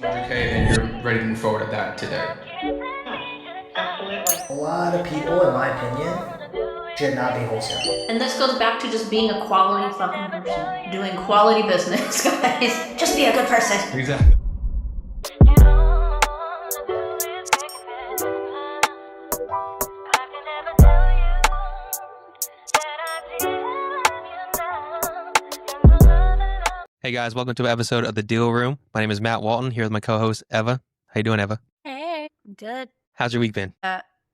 100K and you're ready to move forward at that today. Yeah, absolutely. A lot of people, in my opinion, should not be wholesaling. And this goes back to just being a quality fucking person, doing quality business, guys. Just be a good person. Exactly. Hey guys, welcome to an episode of The Deal Room. My name is Matt Walton, here with my co-host Eva. How you doing, Eva? Hey, good. How's your week been?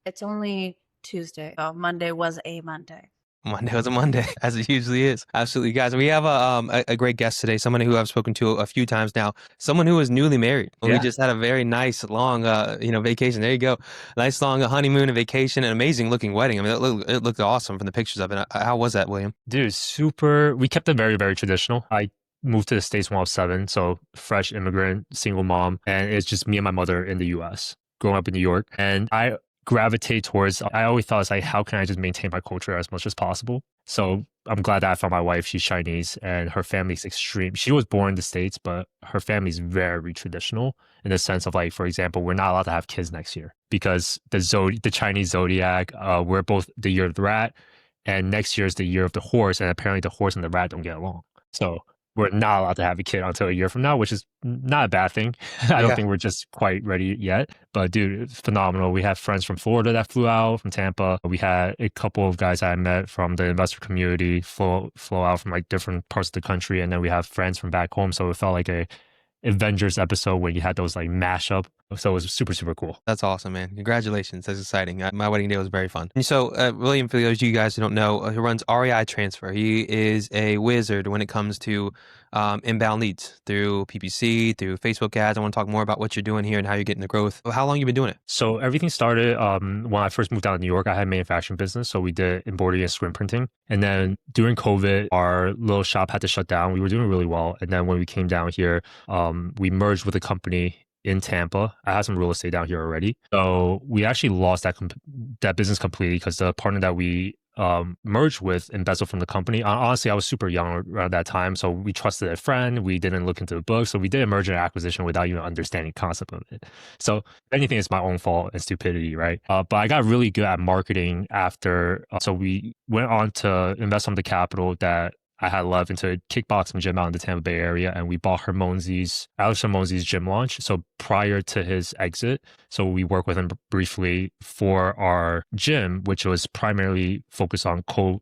It's only Tuesday. Oh, Monday was a Monday. Monday was a Monday, as it usually is. Absolutely, guys. We have a great guest today, someone who I've spoken to a few times now, someone who is newly married. Yeah. We just had a very nice, long, vacation. There you go. Nice, long honeymoon and vacation, an amazing looking wedding. I mean, it looked awesome from the pictures of it. How was that, William? Dude, super. We kept it very, very traditional. I moved to the States when I was 7, so fresh immigrant, single mom, and it's just me and my mother in the U.S. growing up in New York. And I gravitate towards, I always thought, it's like, how can I just maintain my culture as much as possible? So I'm glad that I found my wife. She's Chinese and her family's extreme. She was born in the States, but her family's very traditional in the sense of, like, for example, we're not allowed to have kids next year because the Chinese zodiac, we're both the year of the rat, and next year is the year of the horse, and apparently the horse and the rat don't get along. So we're not allowed to have a kid until a year from now, which is not a bad thing. I don't think we're just quite ready yet. But dude, it's phenomenal. We have friends from Florida that flew out, from Tampa. We had a couple of guys I met from the investor community flow out from like different parts of the country. And then we have friends from back home. So it felt like a Avengers episode where you had those like mashup. So it was super, super cool. That's awesome, man. Congratulations. That's exciting. My wedding day was very fun. And so William, for those of you guys who don't know, he runs REI Transfer. He is a wizard when it comes to inbound leads through PPC, through Facebook ads. I want to talk more about what you're doing here and how you're getting the growth. How long have you been doing it? So everything started when I first moved out to New York. I had a manufacturing business. So we did embroidery and screen printing. And then during COVID, our little shop had to shut down. We were doing really well. And then when we came down here, we merged with a company in Tampa. I had some real estate down here already. So we actually lost that business completely because the partner that we merged with embezzled from the company. Honestly, I was super young around that time. So we trusted a friend. We didn't look into the books. So we did a merger and acquisition without even understanding the concept of it. So if anything, it's my own fault and stupidity, right? But I got really good at marketing after. So we went on to invest some of the capital that I had left into a kickboxing gym out in the Tampa Bay area, and we bought Alex Hermonzi's gym launch. So prior to his exit, so we worked with him briefly for our gym, which was primarily focused on cold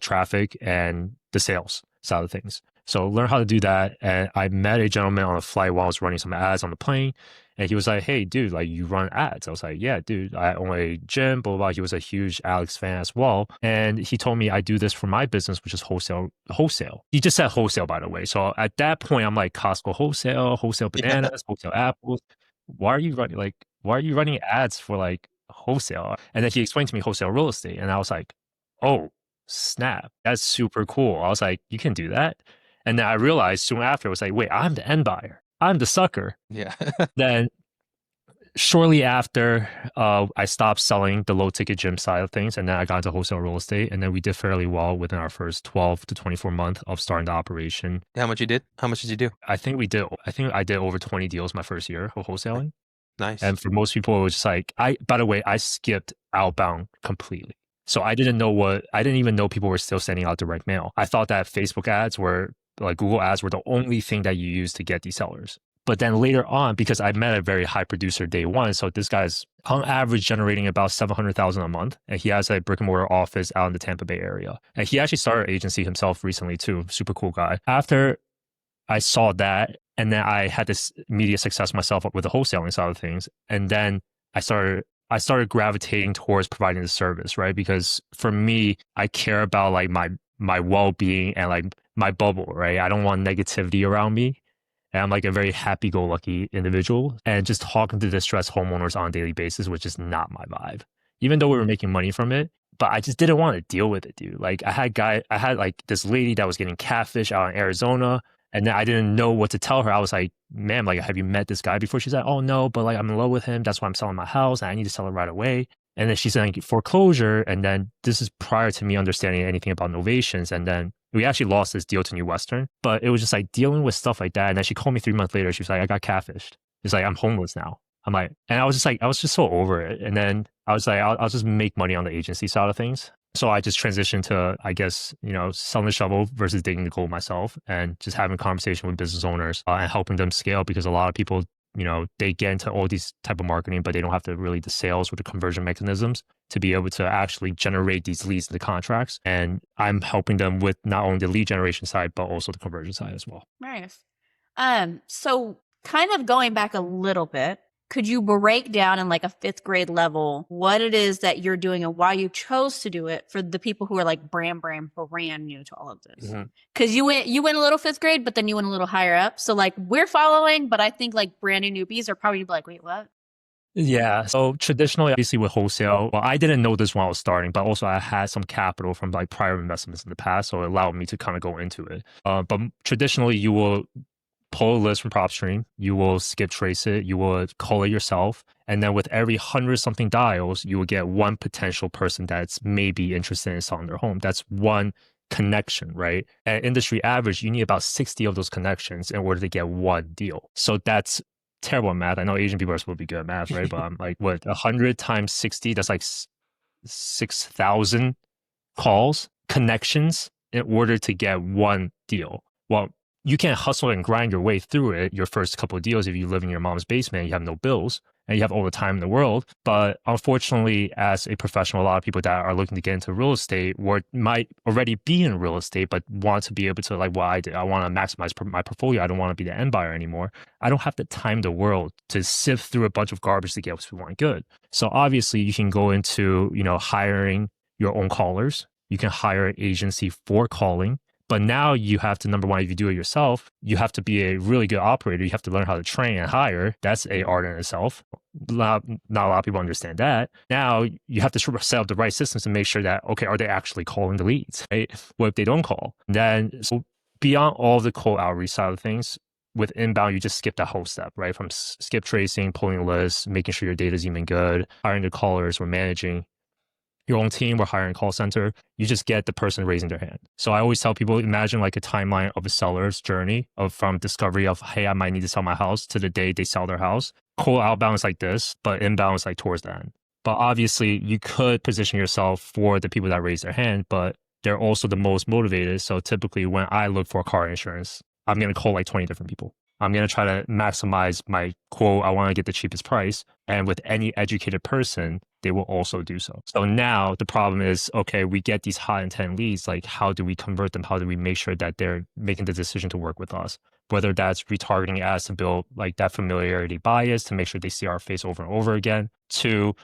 traffic and the sales side of things. So learn how to do that. And I met a gentleman on a flight while I was running some ads on the plane. And he was like, hey, dude, like, you run ads. I was like, yeah, dude, I own a gym, blah, blah, blah. He was a huge Alex fan as well. And he told me I do this for my business, which is wholesale. He just said wholesale, by the way. So at that point, I'm like, Costco wholesale bananas, wholesale apples. Why are you running ads for like wholesale? And then he explained to me wholesale real estate. And I was like, oh, snap. That's super cool. I was like, you can do that. And then I realized soon after, I was like, wait, I'm the end buyer. I'm the sucker. Yeah. Then shortly after, I stopped selling the low ticket gym side of things. And then I got into wholesale real estate. And then we did fairly well within our first 12 to 24 months of starting the operation. How much you did? How much did you do? I think I did over 20 deals my first year of wholesaling. Nice. And for most people, it was just like, by the way, I skipped outbound completely. So I didn't even know people were still sending out direct mail. I thought that Facebook ads like Google ads were the only thing that you use to get these sellers. But then later on, because I met a very high producer day one, so this guy's on average generating about $700,000 a month. And he has a brick and mortar office out in the Tampa Bay area. And he actually started an agency himself recently too. Super cool guy. After I saw that, and then I had this immediate success myself with the wholesaling side of things. And then I started gravitating towards providing the service, right? Because for me, I care about like my well-being and like my bubble, right? I don't want negativity around me. And I'm like a very happy-go-lucky individual. And just talking to distressed homeowners on a daily basis was just not my vibe. Even though we were making money from it, but I just didn't want to deal with it, dude. Like I had like this lady that was getting catfish out in Arizona. And then I didn't know what to tell her. I was like, ma'am, like, have you met this guy before? She's like, oh no, but like I'm in love with him. That's why I'm selling my house and I need to sell it right away. And then she said like, foreclosure. And then this is prior to me understanding anything about novations. And then we actually lost this deal to New Western, but it was just like dealing with stuff like that. And then she called me 3 months later. She was like, I got catfished. It's like, I'm homeless now. I'm like, and I was just so over it. And then I was like, I'll just make money on the agency side of things. So I just transitioned to, I guess, selling the shovel versus digging the gold myself, and just having a conversation with business owners and helping them scale, because a lot of people, they get into all these type of marketing, but they don't have the sales or the conversion mechanisms to be able to actually generate these leads into contracts. And I'm helping them with not only the lead generation side, but also the conversion side as well. Nice. So kind of going back a little bit, could you break down in like a 5th grade level what it is that you're doing and why you chose to do it for the people who are like brand new to all of this? Because you went a little 5th grade, but then you went a little higher up. So like we're following, but I think like brand new newbies are probably like, wait, what? Yeah. So traditionally, obviously with wholesale, well, I didn't know this when I was starting, but also I had some capital from like prior investments in the past. So it allowed me to kind of go into it. But traditionally, you will pull a list from PropStream, you will skip trace it, you will call it yourself. And then with every 100 something dials, you will get one potential person that's maybe interested in selling their home. That's one connection, right? At industry average, you need about 60 of those connections in order to get one deal. So that's terrible at math. I know Asian people are supposed to be good at math, right? But I'm like, what, 100 times 60, that's like 6,000 calls, connections in order to get one deal. Well, you can't hustle and grind your way through it your first couple of deals if you live in your mom's basement, you have no bills, and you have all the time in the world. But unfortunately, as a professional, a lot of people that are looking to get into real estate or might already be in real estate, but want to be able to, like what I did, I want to maximize my portfolio. I don't want to be the end buyer anymore. I don't have the time in the world to sift through a bunch of garbage to get what we want good. So obviously you can go into, hiring your own callers. You can hire an agency for calling. But now you have to, number one, if you do it yourself, you have to be a really good operator. You have to learn how to train and hire. That's a art in itself. Not a lot of people understand that. Now you have to set up the right systems to make sure that, okay, are they actually calling the leads, right? What if they don't call? Then, so beyond all the cold outreach side of things, with inbound, you just skip that whole step, right? From skip tracing, pulling lists, making sure your data is even good, hiring the callers, or managing your own team or hiring a call center, you just get the person raising their hand. So I always tell people, imagine like a timeline of a seller's journey from discovery of, hey, I might need to sell my house to the day they sell their house. Cold outbound is like this, but inbound is like towards the end. But obviously you could position yourself for the people that raise their hand, but they're also the most motivated. So typically when I look for car insurance, I'm going to call like 20 different people. I'm going to try to maximize my quote. I want to get the cheapest price. And with any educated person, they will also do so. So now the problem is, okay, we get these high intent leads. Like, how do we convert them? How do we make sure that they're making the decision to work with us? Whether that's retargeting ads to build like that familiarity bias to make sure they see our face over and over again, to,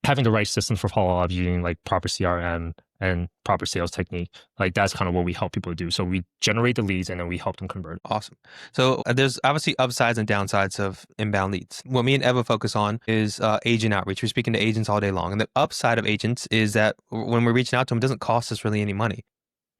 having the right systems for follow-up using like proper CRM and proper sales technique. Like that's kind of what we help people do. So we generate the leads and then we help them convert. Awesome. So there's obviously upsides and downsides of inbound leads. What me and Eva focus on is agent outreach. We're speaking to agents all day long. And the upside of agents is that when we're reaching out to them, it doesn't cost us really any money.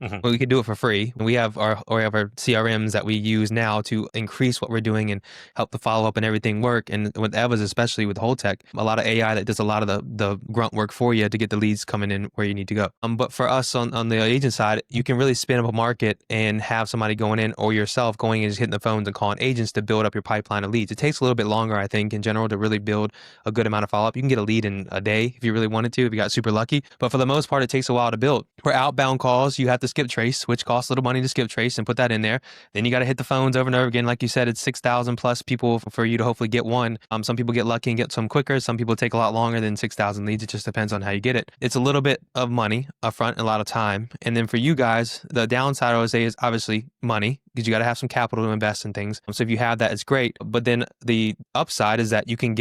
Well, we could do it for free. We have our CRMs that we use now to increase what we're doing and help the follow up and everything work. And with Eva's, especially with Whole Tech, a lot of AI that does a lot of the grunt work for you to get the leads coming in where you need to go. But for us on the agent side, you can really spin up a market and have somebody going in or yourself going and just hitting the phones and calling agents to build up your pipeline of leads. It takes a little bit longer, I think, in general, to really build a good amount of follow up. You can get a lead in a day if you really wanted to, if you got super lucky. But for the most part, it takes a while to build. For outbound calls, you have to skip trace, which costs a little money to skip trace and put that in there. Then you got to hit the phones over and over again. Like you said, it's 6,000 plus people for you to hopefully get one. Some people get lucky and get some quicker. Some people take a lot longer than 6,000 leads. It just depends on how you get it. It's a little bit of money upfront and a lot of time. And then for you guys, the downside I would say is obviously money, because you got to have some capital to invest in things. So if you have that, it's great. But then the upside is that you can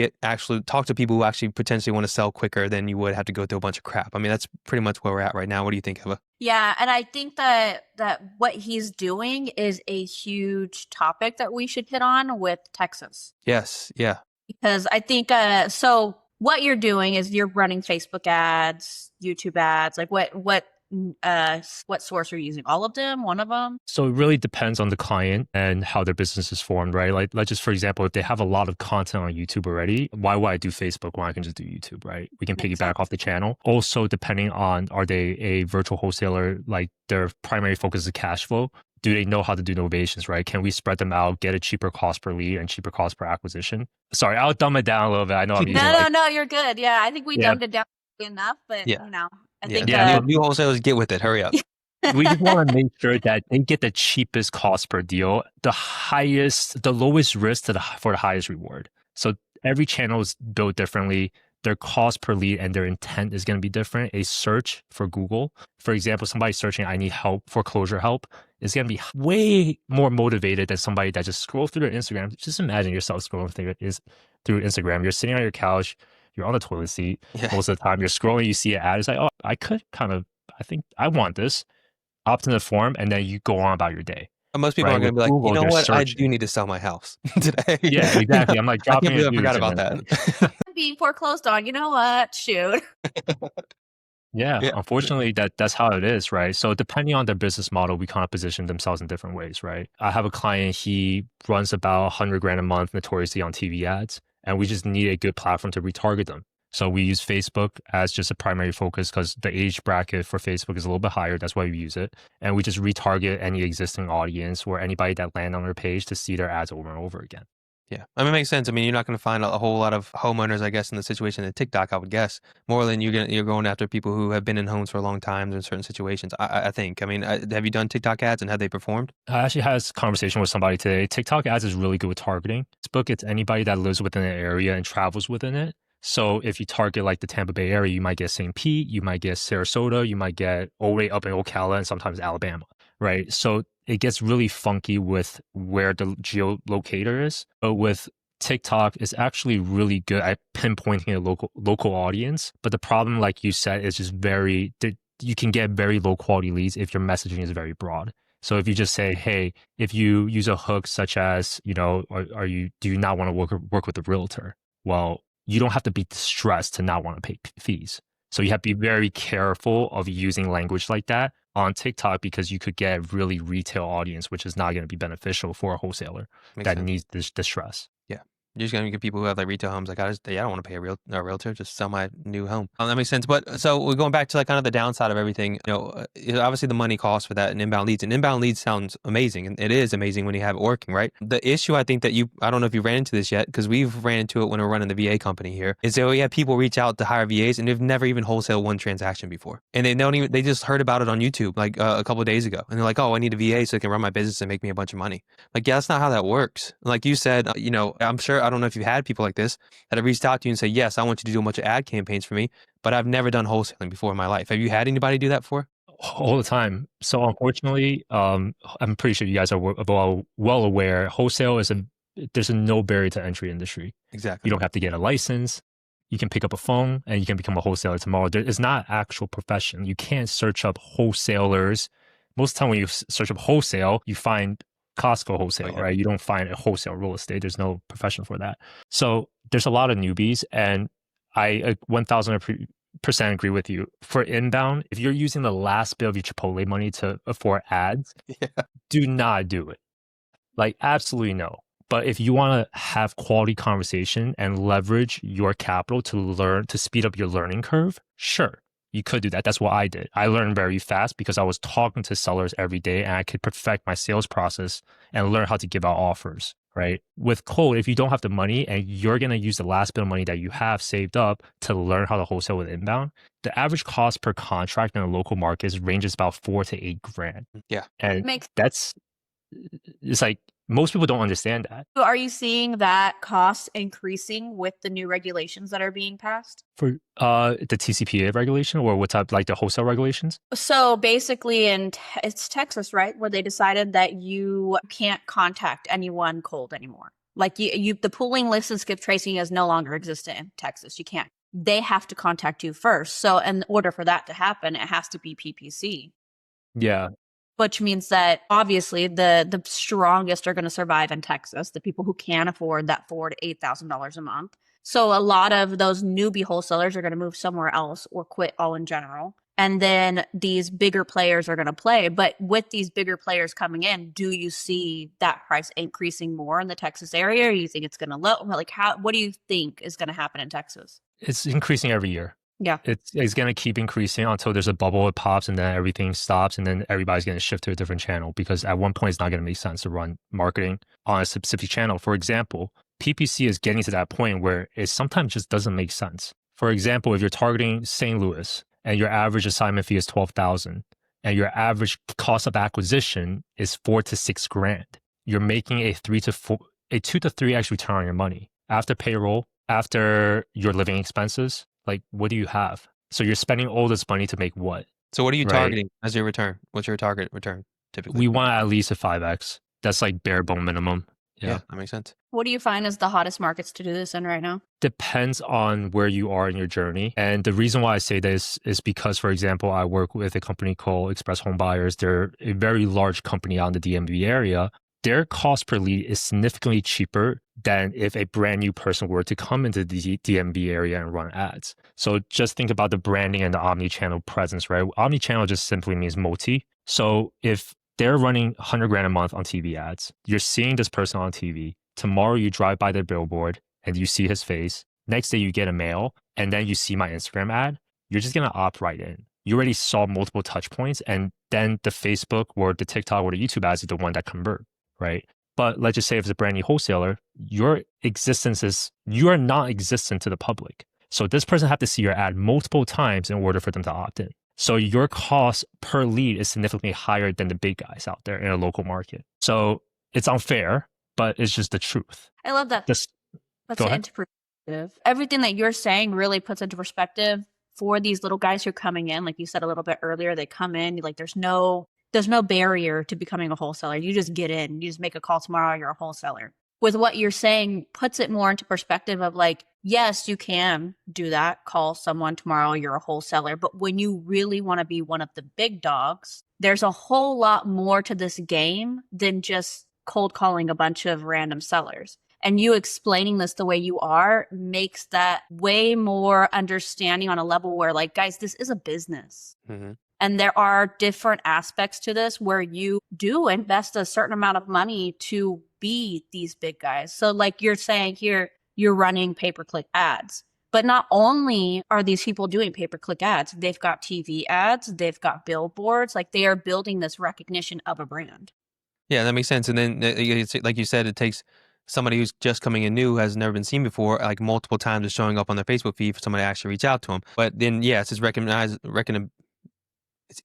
talk to people who actually potentially want to sell quicker than you would have to go through a bunch of crap. I mean, that's pretty much where we're at right now. What do you think, Eva? Yeah, and I think that what he's doing is a huge topic that we should hit on with Texas. Yes, yeah. Because I think, so what you're doing is you're running Facebook ads, YouTube ads, like what what source are you using? All of them? One of them? So it really depends on the client and how their business is formed, right? Like, let's just, for example, if they have a lot of content on YouTube already, why would I do Facebook when I can just do YouTube, right? We can piggyback off the channel. Also, depending on, are they a virtual wholesaler, like their primary focus is cash flow? Do they know how to do novations, right? Can we spread them out, get a cheaper cost per lead and cheaper cost per acquisition? Sorry, I'll dumb it down a little bit. I know I'm using No, you're good. Yeah, I think we dumbed it down enough, but Yeah. you know, I Yeah, think new wholesalers, get with it. Hurry up. we just want to make sure that they get the cheapest cost per deal, the lowest risk for the highest reward. So every channel is built differently. Their cost per lead and their intent is going to be different. A search for Google, for example, somebody searching, I need help, foreclosure help, is going to be way more motivated than somebody that just scrolls through their Instagram. Just imagine yourself scrolling through Instagram. You're sitting on your couch, you're on the toilet seat. Most of the time you're scrolling, you see an ad. It's like, oh, I think I want this. Opt in the form, and then you go on about your day. Most people are going to be like, Google, you know what? searching. I do need to sell my house today. Yeah, exactly. I'm like, I can't dropping believe I forgot about that. being foreclosed on. You know what? Shoot. Yeah, unfortunately, that's how it is, right? So depending on their business model, we kind of position themselves in different ways, right? I have a client, he runs about 100 grand a month notoriously on TV ads, and we just need a good platform to retarget them. So we use Facebook as just a primary focus because the age bracket for Facebook is a little bit higher. That's why we use it. And we just retarget any existing audience or anybody that land on our page to see their ads over and over again. Yeah. I mean, it makes sense. I mean, you're not going to find a whole lot of homeowners, I guess, in the situation in TikTok, I would guess, more than you're going after people who have been in homes for a long time in certain situations, I think. I mean, have you done TikTok ads and have they performed? I actually had this conversation with somebody today. TikTok ads is really good with targeting. Facebook, it's anybody that lives within an area and travels within it. So if you target like the Tampa Bay area, you might get St. Pete, you might get Sarasota, you might get all the way up in Ocala and sometimes Alabama, right? So it gets really funky with where the geolocator is. But with TikTok, it's actually really good at pinpointing a local audience. But the problem, like you said, is just you can get very low quality leads if your messaging is very broad. So if you just say, hey, if you use a hook such as, you know, do you not want to work with a realtor? Well, you don't have to be distressed to not want to pay fees. So you have to be very careful of using language like that on TikTok because you could get a really retail audience, which is not going to be beneficial for a wholesaler needs this distress. Yeah. You're just going to get people who have like retail homes. Like, I don't want to pay a realtor, just sell my new home. That makes sense. But so we're going back to like kind of the downside of everything. You know, obviously the money cost for that and inbound leads. And inbound leads sounds amazing. And it is amazing when you have it working, right? The issue, I think that I don't know if you ran into this yet, because we've ran into it when we're running the VA company here, is that we have people reach out to hire VAs and they've never even wholesale one transaction before. And they just heard about it on YouTube like a couple of days ago. And they're like, oh, I need a VA so I can run my business and make me a bunch of money. Like, yeah, that's not how that works. Like you said, you know, I'm sure, I don't know if you've had people like this that have reached out to you and say, yes, I want you to do a bunch of ad campaigns for me, but I've never done wholesaling before in my life. Have you had anybody do that before? All the time. So unfortunately, I'm pretty sure you guys are well aware, wholesale there's a no barrier to entry industry. Exactly. You don't have to get a license. You can pick up a phone and you can become a wholesaler tomorrow. It's not actual profession. You can't search up wholesalers. Most of the time when you search up wholesale, you find Costco wholesale, right? You don't find a wholesale real estate. There's no profession for that. So there's a lot of newbies, and I 1000% agree with you. For inbound, if you're using the last bit of your Chipotle money to afford ads, do not do it. Like, absolutely no. But if you want to have quality conversation and leverage your capital to speed up your learning curve, sure. You could do that. That's what I did. I learned very fast because I was talking to sellers every day and I could perfect my sales process and learn how to give out offers, right? With cold, if you don't have the money and you're going to use the last bit of money that you have saved up to learn how to wholesale with inbound, the average cost per contract in the local markets ranges about $4,000 to $8,000. Yeah. And it's like, most people don't understand that. So are you seeing that cost increasing with the new regulations that are being passed? For the TCPA regulation, or what type, like the wholesale regulations? So basically it's Texas, right? Where they decided that you can't contact anyone cold anymore. Like the pooling list and skip tracing is no longer existent in Texas. You can't. They have to contact you first. So in order for that to happen, it has to be PPC. Yeah. Which means that obviously the strongest are going to survive in Texas, the people who can afford that $4,000 to $8,000 a month. So a lot of those newbie wholesalers are going to move somewhere else or quit all in general. and then these bigger players are going to play. But with these bigger players coming in, do you see that price increasing more in the Texas area? Or you think it's going to lower? Like, what do you think is going to happen in Texas? It's increasing every year. Yeah. It's going to keep increasing until there's a bubble, it pops, and then everything stops, and then everybody's going to shift to a different channel, because at one point it's not going to make sense to run marketing on a specific channel. For example, PPC is getting to that point where it sometimes just doesn't make sense. For example, if you're targeting St. Louis and your average assignment fee is $12,000 and your average cost of acquisition is $4,000 to $6,000, you're making a 2 to 3x return on your money after payroll, after your living expenses. Like, what do you have? So you're spending all this money to make what? So what are you targeting as your return? What's your target return typically? We want at least a 5x. That's like bare bone minimum. Yeah, that makes sense. What do you find is the hottest markets to do this in right now? Depends on where you are in your journey. And the reason why I say this is because, for example, I work with a company called Express Home Buyers. They're a very large company out in the DMV area. Their cost per lead is significantly cheaper than if a brand new person were to come into the DMV area and run ads. So just think about the branding and the omni-channel presence, right? Omni-channel just simply means multi. So if they're running $100,000 a month on TV ads, you're seeing this person on TV. Tomorrow you drive by their billboard and you see his face. Next day you get a mail and then you see my Instagram ad. You're just going to opt right in. You already saw multiple touch points, and then the Facebook or the TikTok or the YouTube ads is the one that convert. Right? But let's just say if it's a brand new wholesaler, your existence is, you are non-existent to the public. So this person have to see your ad multiple times in order for them to opt in. So your cost per lead is significantly higher than the big guys out there in a local market. So it's unfair, but it's just the truth. I love that. Puts it into perspective. Everything that you're saying really puts into perspective for these little guys who are coming in. Like you said a little bit earlier, they come in, like there's no barrier to becoming a wholesaler. You just get in, you just make a call tomorrow, you're a wholesaler. With what you're saying, puts it more into perspective of like, yes, you can do that, call someone tomorrow, you're a wholesaler. But when you really want to be one of the big dogs, there's a whole lot more to this game than just cold calling a bunch of random sellers. And you explaining this the way you are makes that way more understanding on a level where like, guys, this is a business. Mm-hmm. And there are different aspects to this where you do invest a certain amount of money to be these big guys. So like you're saying here, you're running pay-per-click ads. But not only are these people doing pay-per-click ads, they've got TV ads, they've got billboards, like they are building this recognition of a brand. Yeah, that makes sense. And then like you said, it takes somebody who's just coming in new, has never been seen before, like multiple times is showing up on their Facebook feed for somebody to actually reach out to them. But then, yes, it's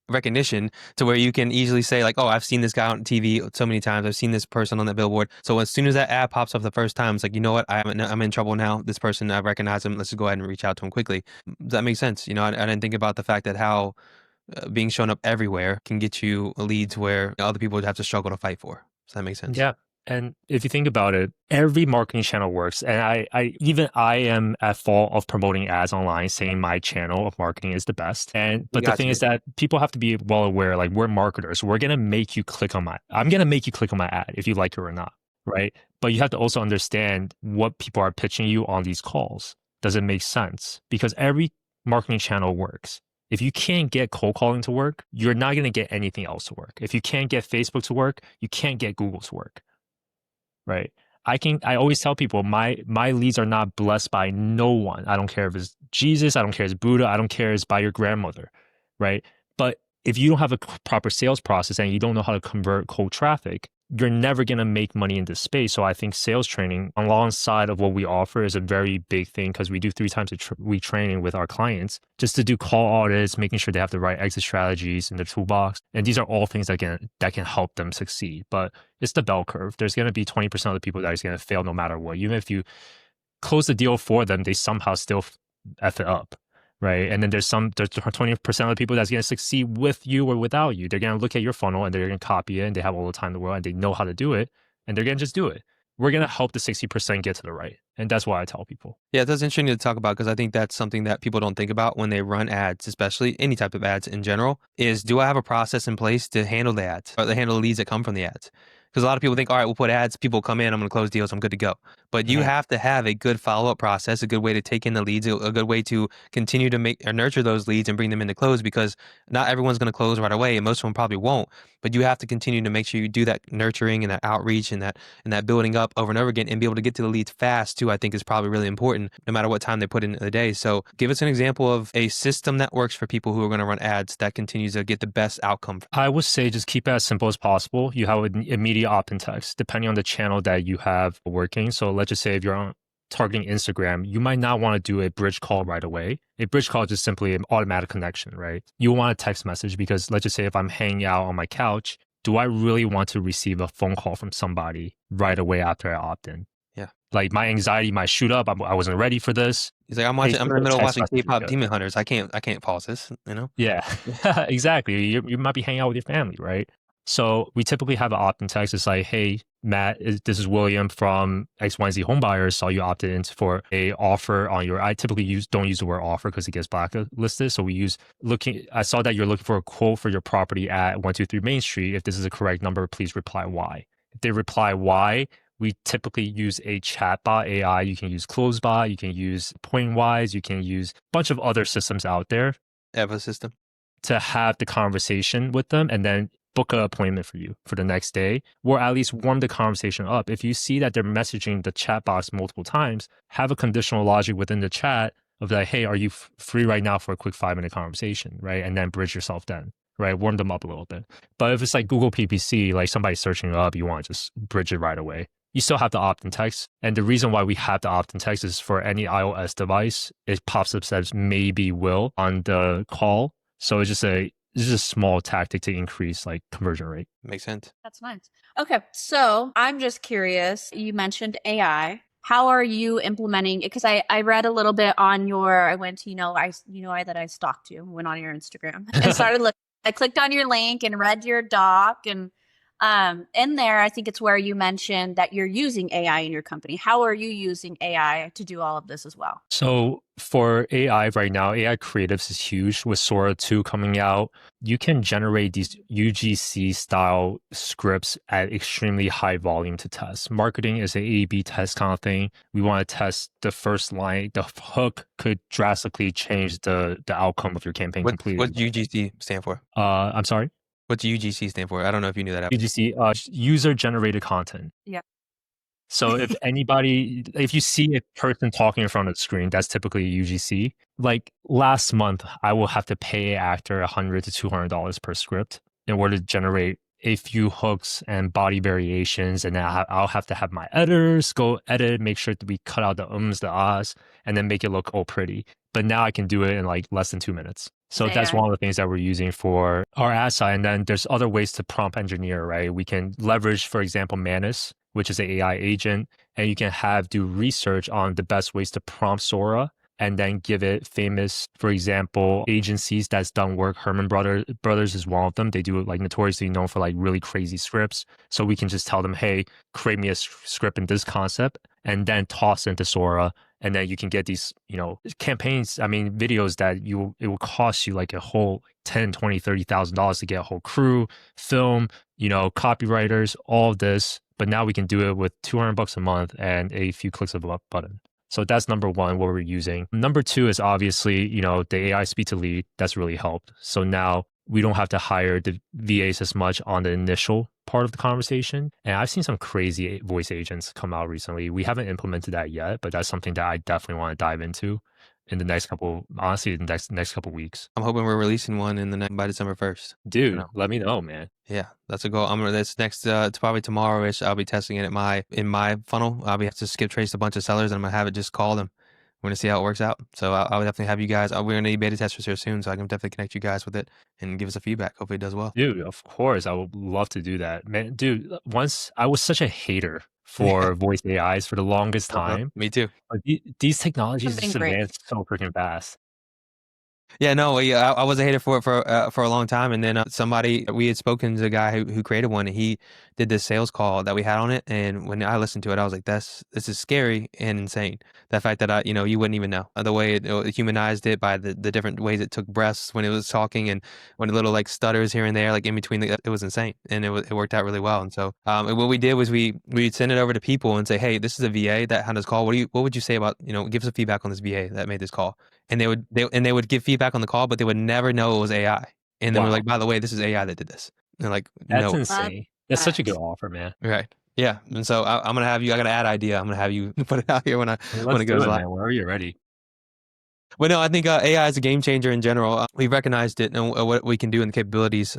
recognition to where you can easily say like, oh, I've seen this guy on TV so many times. I've seen this person on the billboard. So as soon as that ad pops up the first time, it's like, you know what? I'm in trouble now. This person, I recognize him. Let's just go ahead and reach out to him quickly. That makes sense. You know, I didn't think about the fact that how being shown up everywhere can get you leads where other people would have to struggle to fight for. So that makes sense. Yeah. And if you think about it, every marketing channel works. And I am at fault of promoting ads online, saying my channel of marketing is the best. But the thing is that people have to be well aware, like we're marketers. I'm going to make you click on my ad if you like it or not. Right. But you have to also understand what people are pitching you on these calls. Does it make sense? Because every marketing channel works. If you can't get cold calling to work, you're not going to get anything else to work. If you can't get Facebook to work, you can't get Google to work. Right. I always tell people my leads are not blessed by no one. I don't care if it's Jesus. I don't care if it's Buddha. I don't care if it's by your grandmother. Right. But if you don't have a proper sales process and you don't know how to convert cold traffic, you're never going to make money in this space. So I think sales training alongside of what we offer is a very big thing, because we do 3 times a week training with our clients just to do call audits, making sure they have the right exit strategies in the toolbox. And these are all things that can help them succeed. But it's the bell curve. There's going to be 20% of the people that is going to fail no matter what. Even if you close the deal for them, they somehow still F it up. Right. And then there's 20% of the people that's going to succeed with you or without you. They're going to look at your funnel and they're going to copy it, and they have all the time in the world and they know how to do it, and they're going to just do it. We're going to help the 60% get to the right. And that's why I tell people. Yeah, that's interesting to talk about, because I think that's something that people don't think about when they run ads, especially any type of ads in general, is do I have a process in place to handle the ads or to handle the leads that come from the ads? Because a lot of people think, all right, we'll put ads, people come in, I'm going to close deals, I'm good to go. But you have to have a good follow-up process, a good way to take in the leads, a good way to continue to make or nurture those leads and bring them into close, because not everyone's going to close right away, and most of them probably won't. But you have to continue to make sure you do that nurturing and that outreach and that building up over and over again, and be able to get to the leads fast too. I think is probably really important, no matter what time they put in the day. So give us an example of a system that works for people who are going to run ads that continues to get the best outcome. I would say just keep it as simple as possible. You have an immediate opt-in text, depending on the channel that you have working. So let's just say if you're targeting Instagram, you might not want to do a bridge call right away. A bridge call is just simply an automatic connection, right? You want a text message because let's just say if I'm hanging out on my couch, do I really want to receive a phone call from somebody right away after I opt in? Yeah. Like my anxiety might shoot up. I wasn't ready for this. He's like, I'm in the middle of watching K-pop Demon Hunters. I can't pause this, you know? Yeah, exactly. You might be hanging out with your family, right? So we typically have an opt-in text. It's like, hey, Matt, this is William from XYZ Homebuyers. Saw you opted in for a offer on your. I typically don't use the word offer because it gets blacklisted. So we use I saw that you're looking for a quote for your property at 123 Main Street. If this is a correct number, please reply Y. If they reply Y, we typically use a chatbot AI. You can use CloseBot. You can use PointWise. You can use a bunch of other systems out there. Eva system. To have the conversation with them and then book an appointment for you for the next day, or at least warm the conversation up. If you see that they're messaging the chat box multiple times, have a conditional logic within the chat of like, hey, are you free right now for a quick 5-minute conversation, right? And then bridge yourself then, right? Warm them up a little bit. But if it's like Google PPC, like somebody searching it up, you want to just bridge it right away. You still have the opt-in text. And the reason why we have the opt-in text is for any iOS device, it pops up says maybe will on the call. So it's just a small tactic to increase like conversion rate. Makes sense. That's nice. Okay, so I'm just curious. You mentioned AI. How are you implementing it? Because I read a little bit on I went to, that I stalked you, went on your Instagram and started looking. I clicked on your link and read your doc, and in there, I think it's where you mentioned that you're using AI in your company. How are you using AI to do all of this as well? So for AI right now, AI creatives is huge with Sora 2 coming out. You can generate these UGC style scripts at extremely high volume to test. Marketing is a A/B test kind of thing. We want to test the first line. The hook could drastically change the outcome of your campaign completely. What UGC stand for? I'm sorry? What's UGC stand for? I don't know if you knew that. UGC, user generated content. Yeah. So if you see a person talking in front of the screen, that's typically a UGC. Like last month, I will have to pay an actor $100 to $200 per script in order to generate a few hooks and body variations. And then I'll have to have my editors go edit, make sure that we cut out the ums, the ahs, and then make it look all pretty. But now I can do it in like less than 2 minutes. So that's one of the things that we're using for our ad side. And then there's other ways to prompt engineer, right? We can leverage, for example, Manus, which is an AI agent, and you can do research on the best ways to prompt Sora and then give it famous, for example, agencies that's done work. Herman Brothers is one of them. They do like notoriously known for like really crazy scripts. So we can just tell them, hey, create me a script in this concept and then toss into Sora. And then you can get these, campaigns, videos that it will cost you like a whole $10,000, $20,000, $30,000 to get a whole crew, film, copywriters, all of this. But now we can do it with $200 a month and a few clicks of a button. So that's number one, what we're using. Number two is obviously, the AI speed to lead. That's really helped. So now we don't have to hire the VAs as much on the initial part of the conversation. And I've seen some crazy voice agents come out recently. We haven't implemented that yet, but that's something that I definitely want to dive into in the next couple weeks. I'm hoping we're releasing one by December 1st. Dude, let me know, man. Yeah, that's a goal. That's next. It's probably tomorrow-ish. I'll be testing it in my funnel. I'll be have to skip trace a bunch of sellers, and I'm gonna have it just call them. We're gonna see how it works out. So I'll definitely have you guys. We're gonna need beta testers here soon, so I can definitely connect you guys with it and give us a feedback. Hopefully it does well. Dude, of course, I would love to do that, man. Dude, once I was such a hater for voice AIs for the longest time. Me too. But these technologies just advance so freaking fast. Yeah, no, I was a hater for it for a long time, and then we had spoken to the guy who created one, and he did this sales call that we had on it, and when I listened to it, I was like, this is scary and insane. The fact that you wouldn't even know the way it humanized it by the different ways it took breaths when it was talking, and when little like stutters here and there, like in between, it was insane, and it worked out really well. And so what we did was we'd send it over to people and say, hey, this is a VA that had this call. What would you say about give us a feedback on this VA that made this call? And they would give feedback on the call, but they would never know it was AI. And then we're Wow. like, by the way, this is AI that did this. And they're like, That's no, insane. That's such a good offer, man. right, yeah. And so I'm gonna have you. I got to add idea. I'm gonna have you put it out here when Let's it do goes it, live. man. Whenever you're ready. Well, no, I think AI is a game changer in general. We've recognized it and what we can do and the capabilities.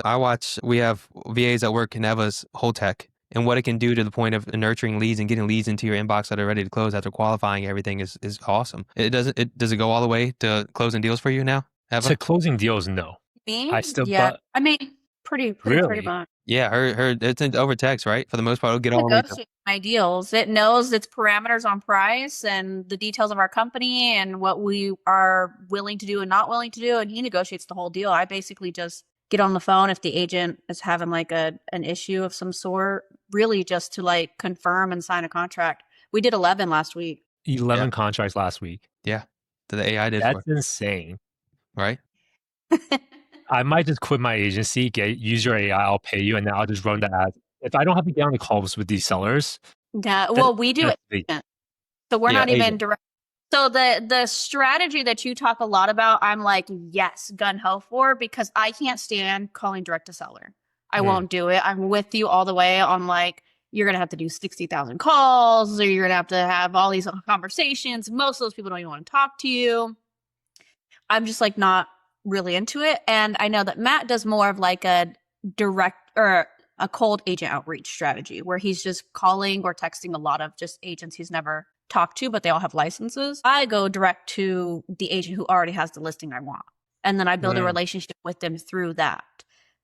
We have VAs that work in Eva's whole tech, and what it can do to the point of nurturing leads and getting leads into your inbox that are ready to close after qualifying everything is awesome. Does it go all the way to closing deals for you now, Eva? To closing deals, no. Me? I still, Yeah. but I mean, pretty really, much. Yeah, her it's over text, right? For the most part, it'll get all the way to Negotiate my deals. It knows its parameters on price and the details of our company and what we are willing to do and not willing to do. And he negotiates the whole deal. I basically just get on the phone if the agent is having like an issue of some sort, really just to like confirm and sign a contract. We did 11 last week. 11 contracts last week. yeah. That the AI did That's for, insane. right? I might just quit my agency, use your AI, I'll pay you, and then I'll just run the ads. If I don't have to get on the calls with these sellers, Yeah. Well, we do it. So we're not even agent. direct. So the strategy that you talk a lot about, I'm like, yes, gun ho for, because I can't stand calling direct to seller. I won't do it. I'm with you all the way on like, you're going to have to do 60,000 calls or you're going to have all these conversations. Most of those people don't even want to talk to you. I'm just like not really into it. And I know that Matt does more of like a direct or a cold agent outreach strategy where he's just calling or texting a lot of just agents he's never talked to, but they all have licenses. I go direct to the agent who already has the listing I want. And then I build a relationship with them through that.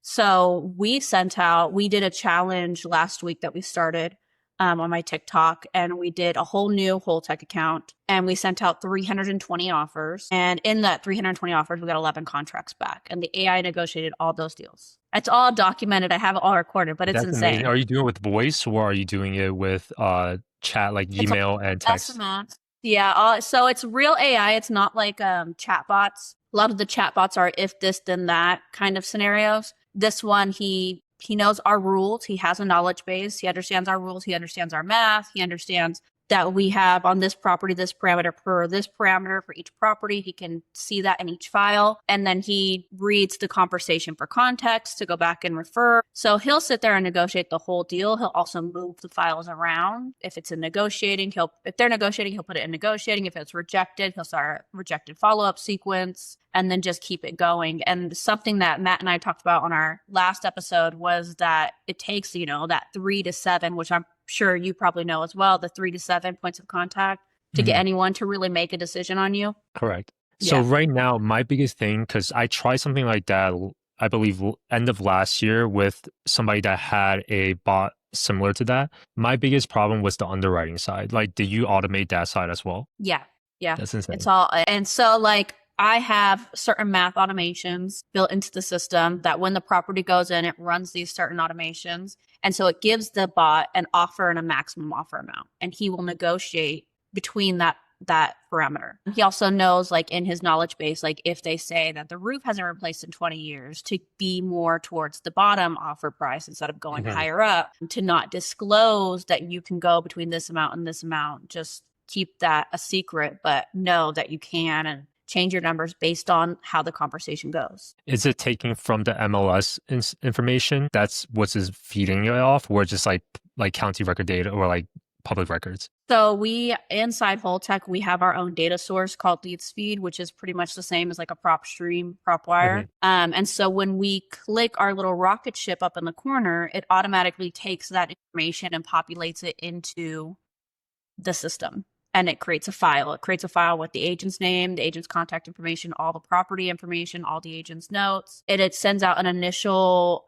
So we did a challenge last week that we started on my TikTok, and we did a whole new whole tech account, and we sent out 320 offers. And in that 320 offers, we got 11 contracts back, and the AI negotiated all those deals. It's all documented. I have it all recorded, but it's insane. Amazing. Are you doing it with voice or are you doing it with chat, like email and text? SMS. Yeah. So it's real AI. It's not like chat bots. A lot of the chat bots are if this, then that kind of scenarios. This one, he knows our rules. He has a knowledge base. He understands our rules. He understands our math. He understands that we have on this property, this parameter per this parameter for each property. He can see that in each file. And then he reads the conversation for context to go back and refer. So he'll sit there and negotiate the whole deal. He'll also move the files around. If it's in negotiating, if they're negotiating, he'll put it in negotiating. If it's rejected, he'll start a rejected follow-up sequence and then just keep it going. And something that Matt and I talked about on our last episode was that it takes, that 3 to 7, which I'm sure you probably know as well, the 3 to 7 points of contact to get anyone to really make a decision on you. Correct. So right now, my biggest thing, because I tried something like that, I believe end of last year with somebody that had a bot similar to that. My biggest problem was the underwriting side. Like, did you automate that side as well? Yeah. That's insane. It's all, and so like I have certain math automations built into the system that when the property goes in, it runs these certain automations. And so it gives the bot an offer and a maximum offer amount, and he will negotiate between that parameter. He also knows, like in his knowledge base, like if they say that the roof hasn't been replaced in 20 years, to be more towards the bottom offer price instead of going higher up, to not disclose that you can go between this amount and this amount. Just keep that a secret, but know that you can and change your numbers based on how the conversation goes. Is it taking from the MLS information? That's what's feeding it off, or just like county record data or like public records? So we, inside Whole Tech, we have our own data source called Leads Feed, which is pretty much the same as like a prop stream, prop wire. And so when we click our little rocket ship up in the corner, it automatically takes that information and populates it into the system. And it creates a file. It creates a file with the agent's name, the agent's contact information, all the property information, all the agent's notes. It sends out an initial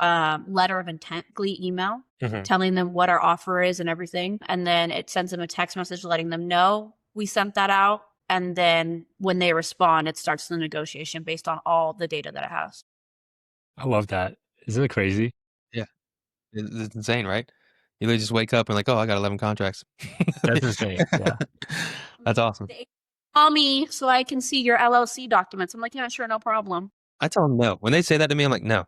letter of intent email telling them what our offer is and everything. And then it sends them a text message letting them know we sent that out. And then when they respond, it starts the negotiation based on all the data that it has. I love that. Isn't it crazy? Yeah. It's insane, right? You literally just wake up and like, oh, I got 11 contracts. That's insane. Yeah. That's awesome. They call me so I can see your LLC documents. I'm like, yeah, sure, no problem. I tell them no. When they say that to me, I'm like, no.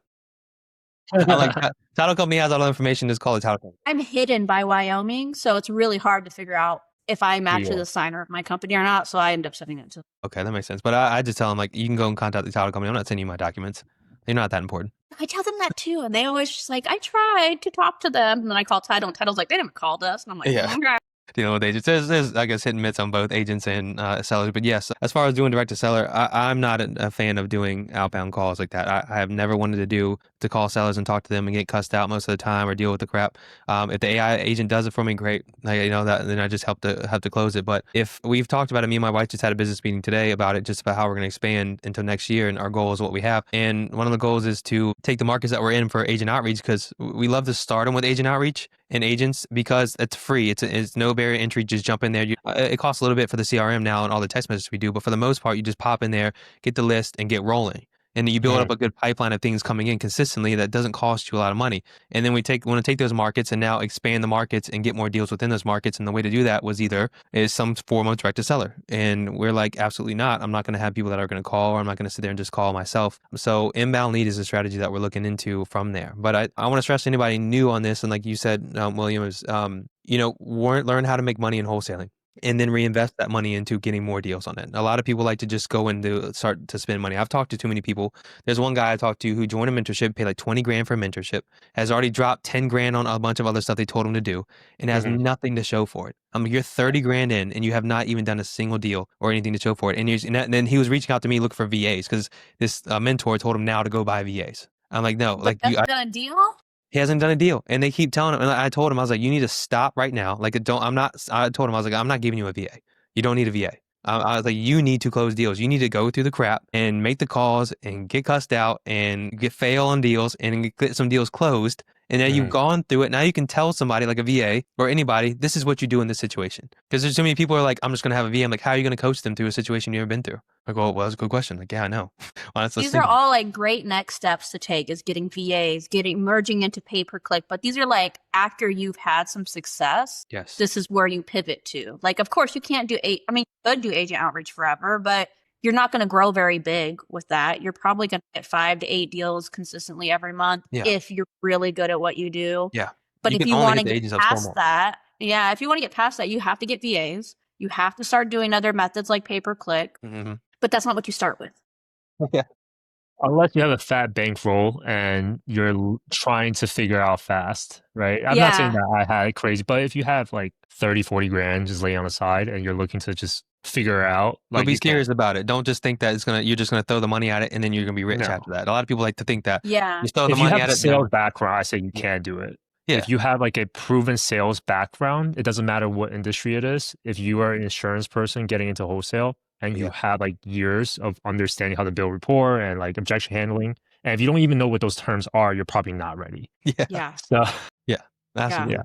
I'm like, title company has all the information. Just call it title company. I'm hidden by Wyoming, so it's really hard to figure out if I'm actually are. the signer of my company or not. So I end up sending it to. Okay, that makes sense. But I just tell them like, you can go and contact the title company. I'm not sending you my documents. They're not that important. I tell them that too, and they always just like, I tried to talk to them, and then I call title, and title's like, they never called us, and I'm like, Yeah. okay. Dealing with agents. There's, I guess, hit and miss on both agents and sellers. But yes, as far as doing direct to seller, I'm not a fan of doing outbound calls like that. I have never wanted to call sellers and talk to them and get cussed out most of the time or deal with the crap. If the AI agent does it for me, great. That, then I just have to close it. But if we've talked about it, me and my wife just had a business meeting today about it, just about how we're going to expand until next year, and our goal is what we have. And one of the goals is to take the markets that we're in for agent outreach, because we love to start them with agent outreach and agents because it's free. It's no barrier to entry. Just jump in there. It costs a little bit for the CRM now and all the text messages we do, but for the most part, you just pop in there, get the list, and get rolling. And you build up a good pipeline of things coming in consistently that doesn't cost you a lot of money. And then we want to take those markets and now expand the markets and get more deals within those markets. And the way to do that is some form of direct to seller. And we're like, absolutely not. I'm not going to have people that are going to call, or I'm not going to sit there and just call myself. So inbound lead is a strategy that we're looking into from there. But I want to stress to anybody new on this. And like you said, William, is, learn how to make money in wholesaling, and then reinvest that money into getting more deals on it. A lot of people like to just go and start to spend money. I've talked to too many people. There's one guy I talked to who joined a mentorship, paid like 20 grand for a mentorship, has already dropped 10 grand on a bunch of other stuff they told him to do, and has nothing to show for it. You're 30 grand in and you have not even done a single deal or anything to show for it. And then he was reaching out to me looking for VAs because this mentor told him now to go buy VAs. I'm like, no, But that's done a deal? He hasn't done a deal. And they keep telling him, and I told him, I was like, you need to stop right now. I told him, I was like, I'm not giving you a VA. You don't need a VA. I was like, you need to close deals. You need to go through the crap and make the calls and get cussed out and fail on deals and get some deals closed. And now you've gone through it. Now you can tell somebody like a VA or anybody, this is what you do in this situation. Because there's so many people who are like, I'm just going to have a VA. I'm like, how are you going to coach them through a situation you've never been through? Like, well, that's a good question. Like, yeah, I know. These are all like great next steps to take, is getting VAs, merging into pay-per-click. But these are like after you've had some success. Yes. This is where you pivot to. Like, of course, you can't do you could do agent outreach forever, but you're not going to grow very big with that. You're probably going to get 5 to 8 deals consistently every month if you're really good at what you do. Yeah. But if you want to get past that, if you want to get past that, you have to get VAs. You have to start doing other methods like pay-per-click. But that's not what you start with. Yeah. Unless you have a fat bankroll and you're trying to figure out fast, right? I'm not saying that I had crazy, but if you have like 30, 40 grand just laying on the side and you're looking to just figure it out, like, be serious about it. Don't just think that you're just gonna throw the money at it and then you're gonna be rich after that. A lot of people like to think that. Yeah. Just throw the money at it. If you have a sales background, I say you can do it. Yeah. If you have like a proven sales background, it doesn't matter what industry it is. If you are an insurance person getting into wholesale and you have like years of understanding how to build rapport and like objection handling, and if you don't even know what those terms are, you're probably not ready. Yeah. So Absolutely. Yeah.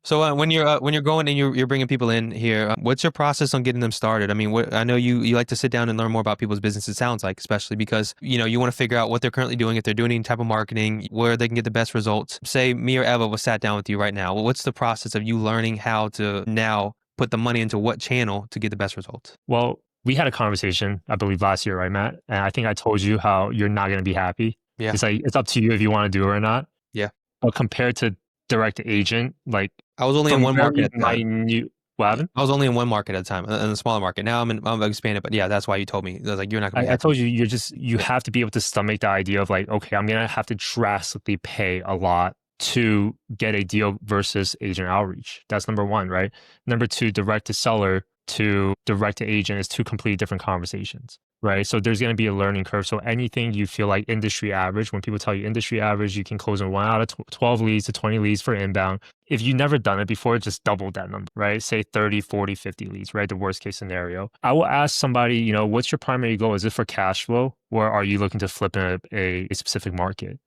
So when you're going and you're bringing people in here, what's your process on getting them started? I mean, I know you like to sit down and learn more about people's business. It sounds like, especially because you want to figure out what they're currently doing, if they're doing any type of marketing, where they can get the best results. Say me or Eva was sat down with you right now. Well, what's the process of you learning how to now put the money into what channel to get the best results? Well, we had a conversation, I believe last year, right, Matt? And I think I told you how you're not going to be happy. Yeah. It's like, it's up to you if you want to do it or not. Yeah. But compared to direct agent, like, I was only in one market at the time. What happened? I was only in one market at a time, in a smaller market. Now I'm expanded, but yeah, that's why you told me. I was like, you're not going to be happy. I told you, you have to be able to stomach the idea of like, okay, I'm going to have to drastically pay a lot to get a deal versus agent outreach. That's number one, right? Number two, direct to seller to direct to agent is 2 completely different conversations, right? So there's going to be a learning curve. So anything you feel like industry average, when people tell you industry average, you can close in 1 out of 12 leads to 20 leads for inbound. If you've never done it before, just double that number, right? Say 30, 40, 50 leads, right? The worst case scenario. I will ask somebody, what's your primary goal? Is it for cash flow, or are you looking to flip in a specific market?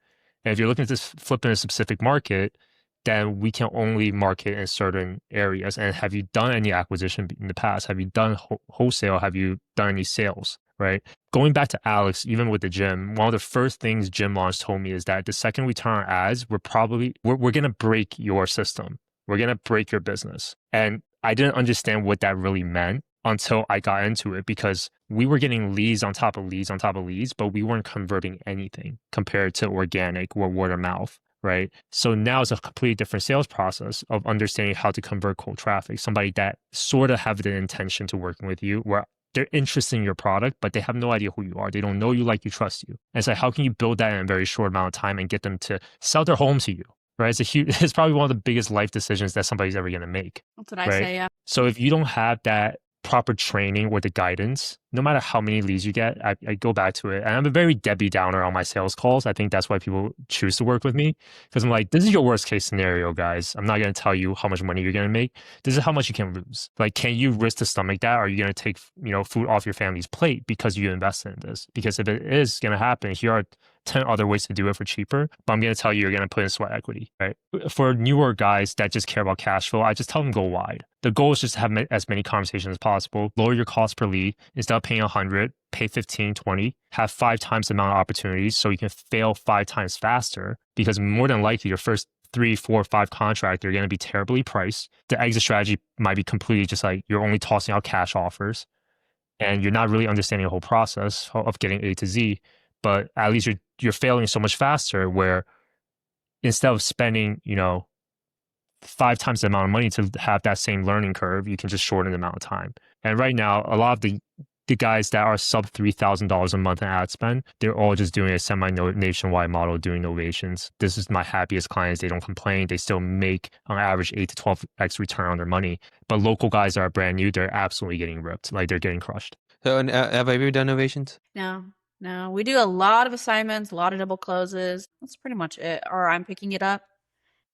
And if you're looking to flip in a specific market, then we can only market in certain areas. And have you done any acquisition in the past? Have you done wholesale? Have you done any sales? Right. Going back to Alex, even with the gym, one of the first things gym launch told me is that the second we turn on ads, we're going to break your system. We're going to break your business. And I didn't understand what that really meant until I got into it, because we were getting leads on top of leads on top of leads, but we weren't converting anything compared to organic or word of mouth. Right. So now it's a completely different sales process of understanding how to convert cold traffic, somebody that sort of have the intention to working with you, where they're interested in your product, but they have no idea who you are. They don't know you, like you, trust you. And it's like, how can you build that in a very short amount of time and get them to sell their home to you? Right. It's probably one of the biggest life decisions that somebody's ever going to make. That's what I say. Yeah. So if you don't have that proper training or the guidance, no matter how many leads you get, I go back to it. And I'm a very Debbie Downer on my sales calls. I think that's why people choose to work with me, because I'm like, this is your worst case scenario, guys. I'm not going to tell you how much money you're going to make. This is how much you can lose. Like, can you risk to stomach that? Or are you going to take, food off your family's plate because you invested in this? Because if it is going to happen, here are 10 other ways to do it for cheaper, but I'm going to tell you, you're going to put in sweat equity, right? For newer guys that just care about cash flow, I just tell them go wide. The goal is just to have as many conversations as possible, lower your cost per lead. Instead of paying 100, pay 15, 20, have 5 times the amount of opportunities so you can fail 5 times faster, because more than likely your first 3, 4, 5 contract, they're going to be terribly priced. The exit strategy might be completely just like you're only tossing out cash offers and you're not really understanding the whole process of getting A to Z. But at least you're failing so much faster, where instead of spending, 5 times the amount of money to have that same learning curve, you can just shorten the amount of time. And right now, a lot of the guys that are sub $3,000 a month in ad spend, they're all just doing a semi-nationwide model, doing novations. This is my happiest clients. They don't complain. They still make on average 8 to 12x return on their money. But local guys that are brand new, they're absolutely getting ripped. Like, they're getting crushed. So, have I ever done novations? No, we do a lot of assignments, a lot of double closes. That's pretty much it. Or I'm picking it up.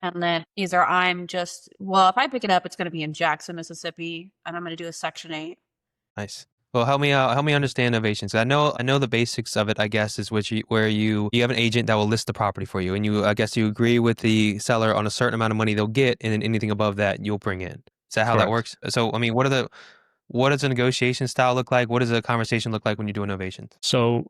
And then either if I pick it up, it's going to be in Jackson, Mississippi, and I'm going to do a Section 8. Nice. Well, help me understand novations. I know the basics of it, I guess, is where you have an agent that will list the property for you, and you agree with the seller on a certain amount of money they'll get, and then anything above that you'll bring in. Is that how that works? So, I mean, what does a negotiation style look like? What does a conversation look like when you do a novation? So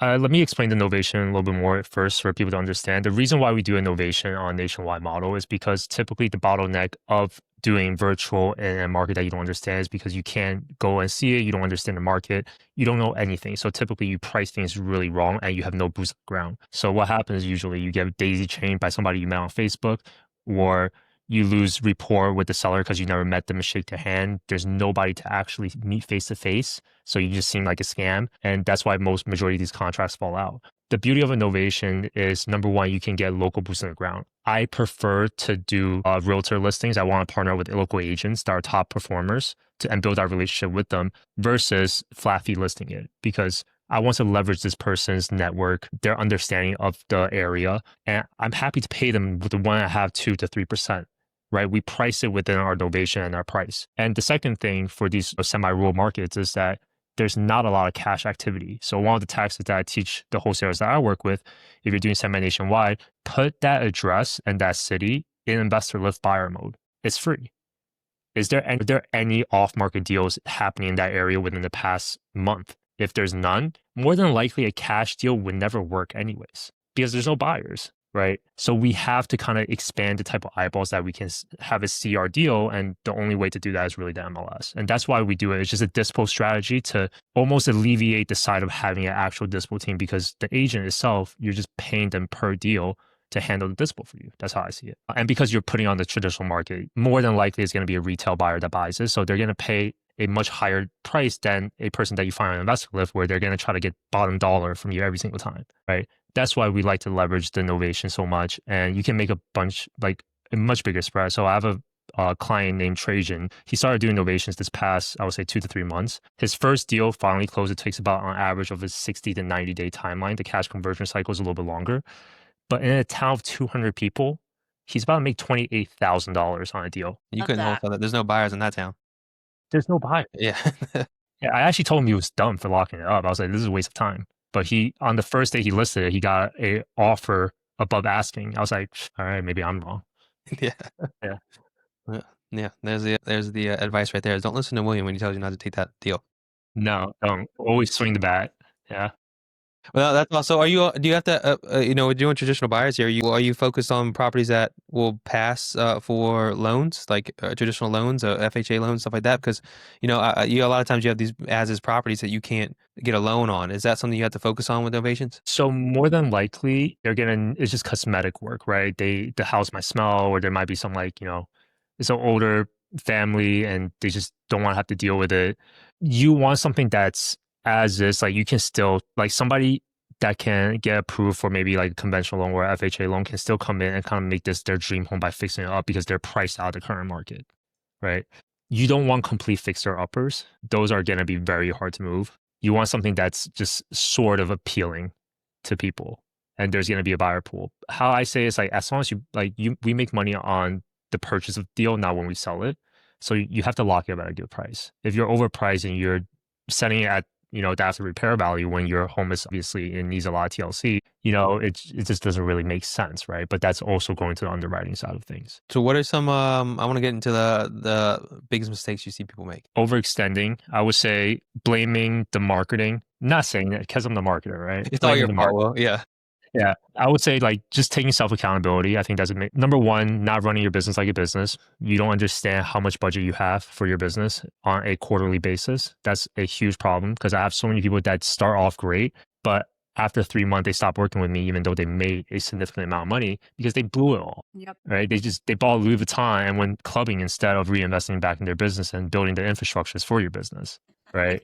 let me explain the novation a little bit more first for people to understand. The reason why we do a novation on a nationwide model is because typically the bottleneck of doing virtual in a market that you don't understand is because you can't go and see it. You don't understand the market. You don't know anything. So typically you price things really wrong and you have no boots on the ground. So what happens is usually you get daisy chained by somebody you met on Facebook, or you lose rapport with the seller because you never met them and shake their hand. There's nobody to actually meet face to face. So you just seem like a scam. And that's why majority of these contracts fall out. The beauty of innovation is, number one, you can get local boots on the ground. I prefer to do realtor listings. I want to partner with local agents that are top performers and build our relationship with them versus flat fee listing it, because I want to leverage this person's network, their understanding of the area, and I'm happy to pay them with the 1.5%, 2 to 3%. Right? We price it within our novation and our price. And the second thing for these semi-rural markets is that there's not a lot of cash activity. So one of the tactics that I teach the wholesalers that I work with, if you're doing semi-nationwide, put that address and that city in investor list buyer mode. It's free. Are there any off-market deals happening in that area within the past month? If there's none, more than likely a cash deal would never work anyways, because there's no buyers. Right. So we have to kind of expand the type of eyeballs that we can have a CR deal. And the only way to do that is really the MLS. And that's why we do it. It's just a dispo strategy to almost alleviate the side of having an actual dispo team, because the agent itself, you're just paying them per deal to handle the dispo for you. That's how I see it. And because you're putting on the traditional market, more than likely it's going to be a retail buyer that buys it. So they're going to pay a much higher price than a person that you find on investor list, where they're going to try to get bottom dollar from you every single time. Right. That's why we like to leverage the innovation so much. And you can make a much bigger spread. So I have a client named Trajan. He started doing innovations this past, I would say 2 to 3 months. His first deal finally closed. It takes about on average of a 60 to 90 day timeline. The cash conversion cycle is a little bit longer. But in a town of 200 people, he's about to make $28,000 on a deal. You couldn't wholesale that. There's no buyers in that town. There's no buyer. Yeah. Yeah, I actually told him he was dumb for locking it up. I was like, this is a waste of time. But on the first day he listed it, he got a offer above asking. I was like, all right, maybe I'm wrong. Yeah. Yeah. Yeah. There's the advice right there. Don't listen to William when he tells you not to take that deal. No, don't always swing the bat. Yeah. Well, that's also. Do you have to? We're doing traditional buyers here. Are you focused on properties that will pass for loans, like traditional loans, FHA loans, stuff like that? Because a lot of times you have these as is properties that you can't get a loan on. Is that something you have to focus on with novations? So more than likely, it's just cosmetic work, right? The house might smell, or there might be some it's an older family and they just don't want to have to deal with it. You want something that's as is, like you can still like somebody that can get approved for maybe like a conventional loan or a FHA loan can still come in and kind of make this their dream home by fixing it up because they're priced out of the current market, right? You don't want complete fixer uppers. Those are going to be very hard to move. You want something that's just sort of appealing to people, and there's going to be a buyer pool. How I say is like as long as we make money on the purchase of the deal, not when we sell it. So you have to lock it at a good price. If you're overpriced and you're setting it at the after repair value when your home is obviously it needs a lot of TLC, it just doesn't really make sense, right? But that's also going to the underwriting side of things. So what are some? I want to get into the biggest mistakes you see people make. Overextending, I would say, blaming the marketing. Not saying that because I'm the marketer, right? It's all Blaming your the fault. Well, yeah. Yeah, I would say like just taking self accountability. I think that's number one. Not running your business like a business. You don't understand how much budget you have for your business on a quarterly basis. That's a huge problem because I have so many people that start off great, but after 3 months they stop working with me, even though they made a significant amount of money because they blew it all. Yep. Right? They bought Louis Vuitton and went clubbing instead of reinvesting back in their business and building the infrastructures for your business. Right?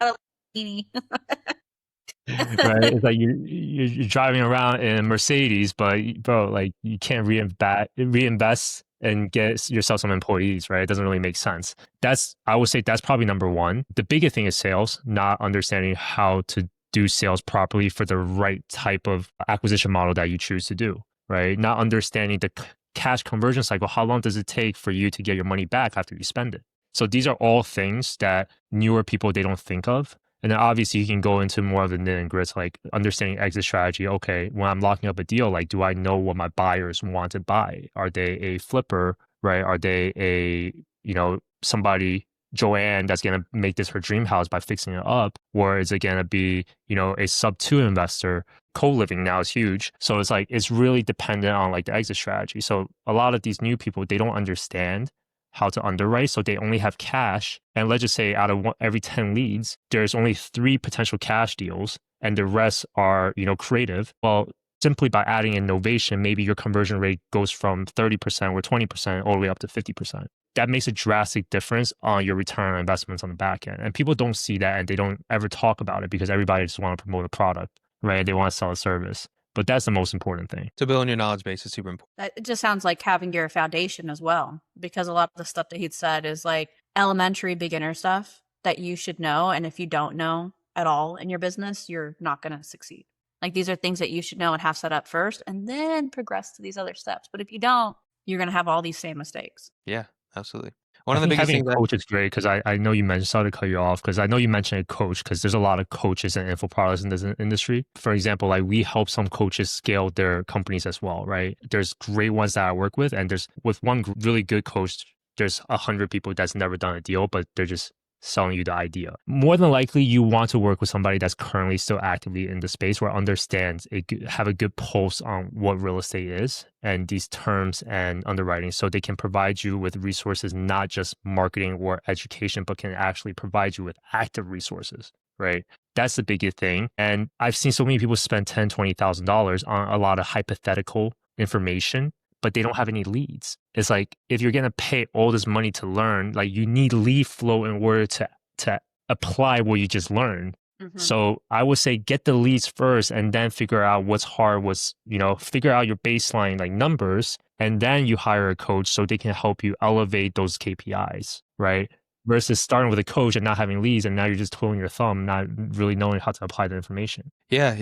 Right? It's like you're driving around in a Mercedes, but bro, like you can't reinvest and get yourself some employees, right? It doesn't really make sense. I would say that's probably number one. The bigger thing is sales, not understanding how to do sales properly for the right type of acquisition model that you choose to do, right? Not understanding the cash conversion cycle. How long does it take for you to get your money back after you spend it? So these are all things that newer people, they don't think of. And then obviously you can go into more of the nit and grits, like understanding exit strategy. Okay, when I'm locking up a deal, like, do I know what my buyers want to buy? Are they a flipper, right? Are they somebody, Joanne, that's going to make this her dream house by fixing it up? Or is it going to be, a sub 2 investor? Co-living now is huge. So it's like, it's really dependent on like the exit strategy. So a lot of these new people, they don't understand how to underwrite. So they only have cash. And let's just say out of every 10 leads, there's only 3 potential cash deals and the rest are, creative. Well, simply by adding innovation, maybe your conversion rate goes from 30% or 20% all the way up to 50%. That makes a drastic difference on your return on investments on the back end. And people don't see that and they don't ever talk about it because everybody just want to promote a product, right? They want to sell a service. But that's the most important thing. To build your knowledge base is super important. It just sounds like having your foundation as well, because a lot of the stuff that he'd said is like elementary beginner stuff that you should know. And if you don't know at all in your business, you're not going to succeed. Like these are things that you should know and have set up first and then progress to these other steps. But if you don't, you're going to have all these same mistakes. Yeah, absolutely. One of the biggest having things a coach is great because I know you mentioned, sorry to cut you off, because I know you mentioned a coach because there's a lot of coaches and info products in this industry. For example, like we help some coaches scale their companies as well, right? There's great ones that I work with, and there's with one really good coach, there's 100 people that's never done a deal, but they're just selling you the idea. More than likely, you want to work with somebody that's currently still actively in the space or understands, have a good pulse on what real estate is and these terms and underwriting, so they can provide you with resources, not just marketing or education, but can actually provide you with active resources, right? That's the biggest thing. And I've seen so many people spend $10,000, $20,000 on a lot of hypothetical information, but they don't have any leads. It's like, if you're going to pay all this money to learn, like you need lead flow in order to apply what you just learned. Mm-hmm. So I would say get the leads first and then figure out what's hard, figure out your baseline like numbers, and then you hire a coach so they can help you elevate those KPIs, right? versus starting with a coach and not having leads, and now you're just twiddling your thumb, not really knowing how to apply the information. Yeah.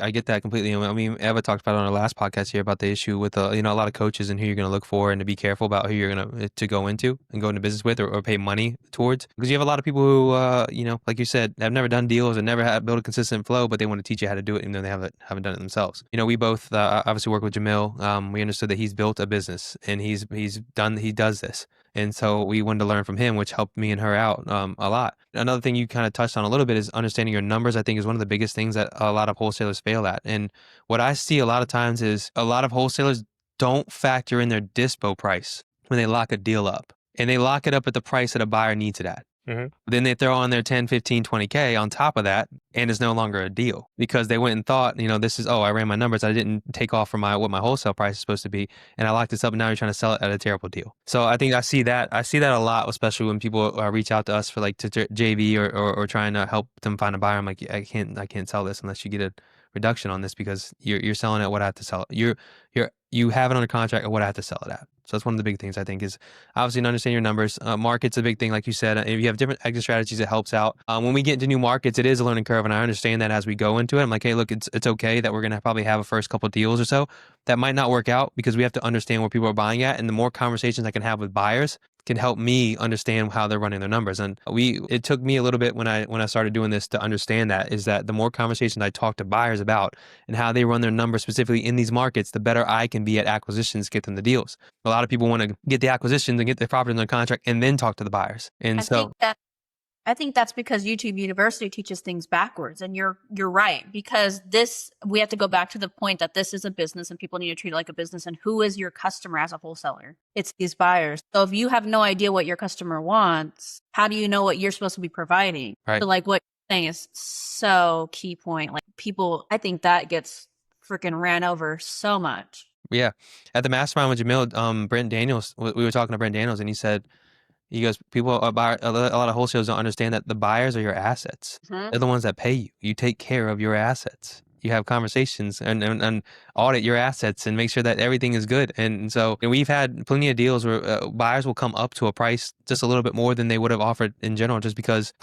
I get that completely. I mean, Eva talked about it on our last podcast here about the issue with a lot of coaches and who you're going to look for and to be careful about who you're going to go into and go into business with or pay money towards, because you have a lot of people who like you said, have never done deals and never had built a consistent flow, but they want to teach you how to do it even though they haven't done it themselves. We both obviously work with Jamil. We understood that he's built a business and he does this. And so we wanted to learn from him, which helped me and her out a lot. Another thing you kind of touched on a little bit is understanding your numbers. I think is one of the biggest things that a lot of wholesalers fail at. And what I see a lot of times is a lot of wholesalers don't factor in their dispo price when they lock a deal up. And they lock it up at the price that a buyer needs it at. Mm-hmm. Then they throw on their 10, 15, 20K on top of that, and it's no longer a deal because they went and thought, this is, I ran my numbers. I didn't take off from what my wholesale price is supposed to be. And I locked this up and now you're trying to sell it at a terrible deal. So I think I see that a lot, especially when people reach out to us for like to JV or trying to help them find a buyer. I'm like, I can't sell this unless you get a reduction on this because you're selling at what I have to sell it. You have it under contract at what I have to sell it at. So that's one of the big things I think is obviously to understand your numbers. Market's a big thing, like you said. If you have different exit strategies, it helps out. When we get into new markets, it is a learning curve, and I understand that as we go into it. I'm like, hey, look, it's okay that we're gonna probably have a first couple of deals or so that might not work out because we have to understand where people are buying at, and the more conversations I can have with buyers can help me understand how they're running their numbers. And it took me a little bit when I started doing this to understand that is that the more conversations I talk to buyers about and how they run their numbers specifically in these markets, the better I can be at acquisitions, get them the deals. A lot of people want to get the acquisitions and get the property under contract and then talk to the buyers. And I think that's because YouTube University teaches things backwards, and you're right, because we have to go back to the point that this is a business and people need to treat it like a business. And who is your customer as a wholesaler? It's these buyers. So if you have no idea what your customer wants, how do you know what you're supposed to be providing? Right. So like what you're saying is so key point. Like people, I think that gets freaking ran over so much. Yeah. At the mastermind with Jamil, Brent Daniels, we were talking to Brent Daniels and he goes, a lot of wholesalers don't understand that the buyers are your assets. Mm-hmm. They're the ones that pay you. You take care of your assets. You have conversations and audit your assets and make sure that everything is good. And so we've had plenty of deals where buyers will come up to a price just a little bit more than they would have offered in general, just because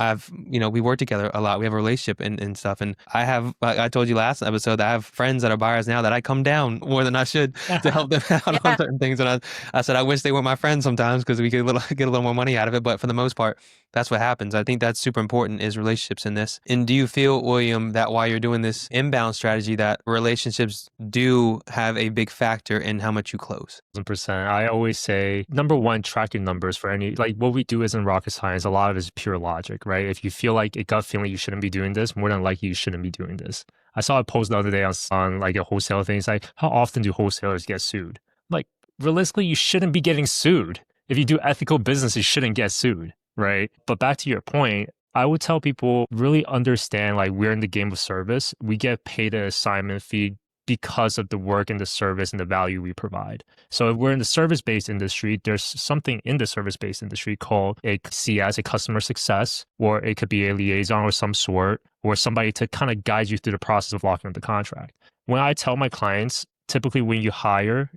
we work together a lot. We have a relationship and stuff. And I told you last episode that I have friends that are buyers now that I come down more than I should to help them out on certain things. And I said, I wish they were my friends sometimes because we could get a little more money out of it. But for the most part, that's what happens. I think that's super important is relationships in this. And do you feel, William, that while you're doing this inbound strategy, that relationships do have a big factor in how much you close? 100%. I always say, number one, track your numbers for what we do isn't rocket science. A lot of it is pure logic, right? If you feel like a gut feeling you shouldn't be doing this, more than likely you shouldn't be doing this. I saw a post the other day on like a wholesale thing. It's like, how often do wholesalers get sued? Like, realistically, you shouldn't be getting sued. If you do ethical business, you shouldn't get sued, right? But back to your point, I would tell people really understand, like, we're in the game of service. We get paid an assignment fee because of the work and the service and the value we provide. So if we're in the service-based industry, there's something in the service-based industry called a CS, a customer success, or it could be a liaison of some sort, or somebody to kind of guide you through the process of locking up the contract. When I tell my clients, typically when you hire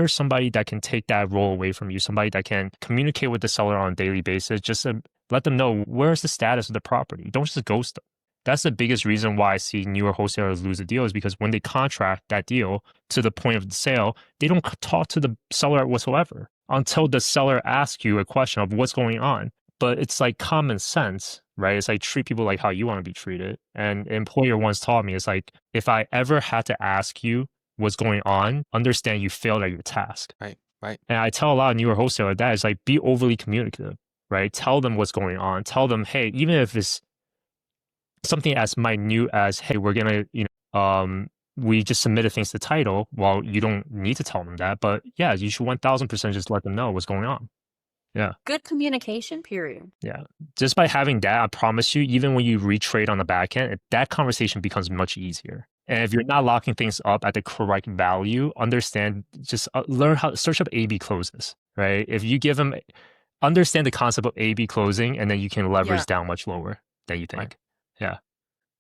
somebody that can take that role away from you, somebody that can communicate with the seller on a daily basis, just to let them know where's the status of the property. Don't just ghost them. That's the biggest reason why I see newer wholesalers lose a deal is because when they contract that deal to the point of the sale, they don't talk to the seller whatsoever until the seller asks you a question of what's going on. But it's like common sense, right? It's like treat people like how you want to be treated. And an employer once taught me, it's like, if I ever had to ask you what's going on, understand you failed at your task. Right. And I tell a lot of newer wholesalers that is like, be overly communicative, right? Tell them what's going on. Tell them, hey, even if it's something as minute as, hey, we're going to, we just submitted things to title. Well, you don't need to tell them that, but yeah, you should 1000% just let them know what's going on. Yeah. Good communication, period. Yeah. Just by having that, I promise you, even when you retrade on the back end, that conversation becomes much easier. And if you're not locking things up at the correct value, understand, just learn how to search up A/B closes, right? If you give them, understand the concept of A/B closing, and then you can leverage down much lower than you think. Right. Yeah.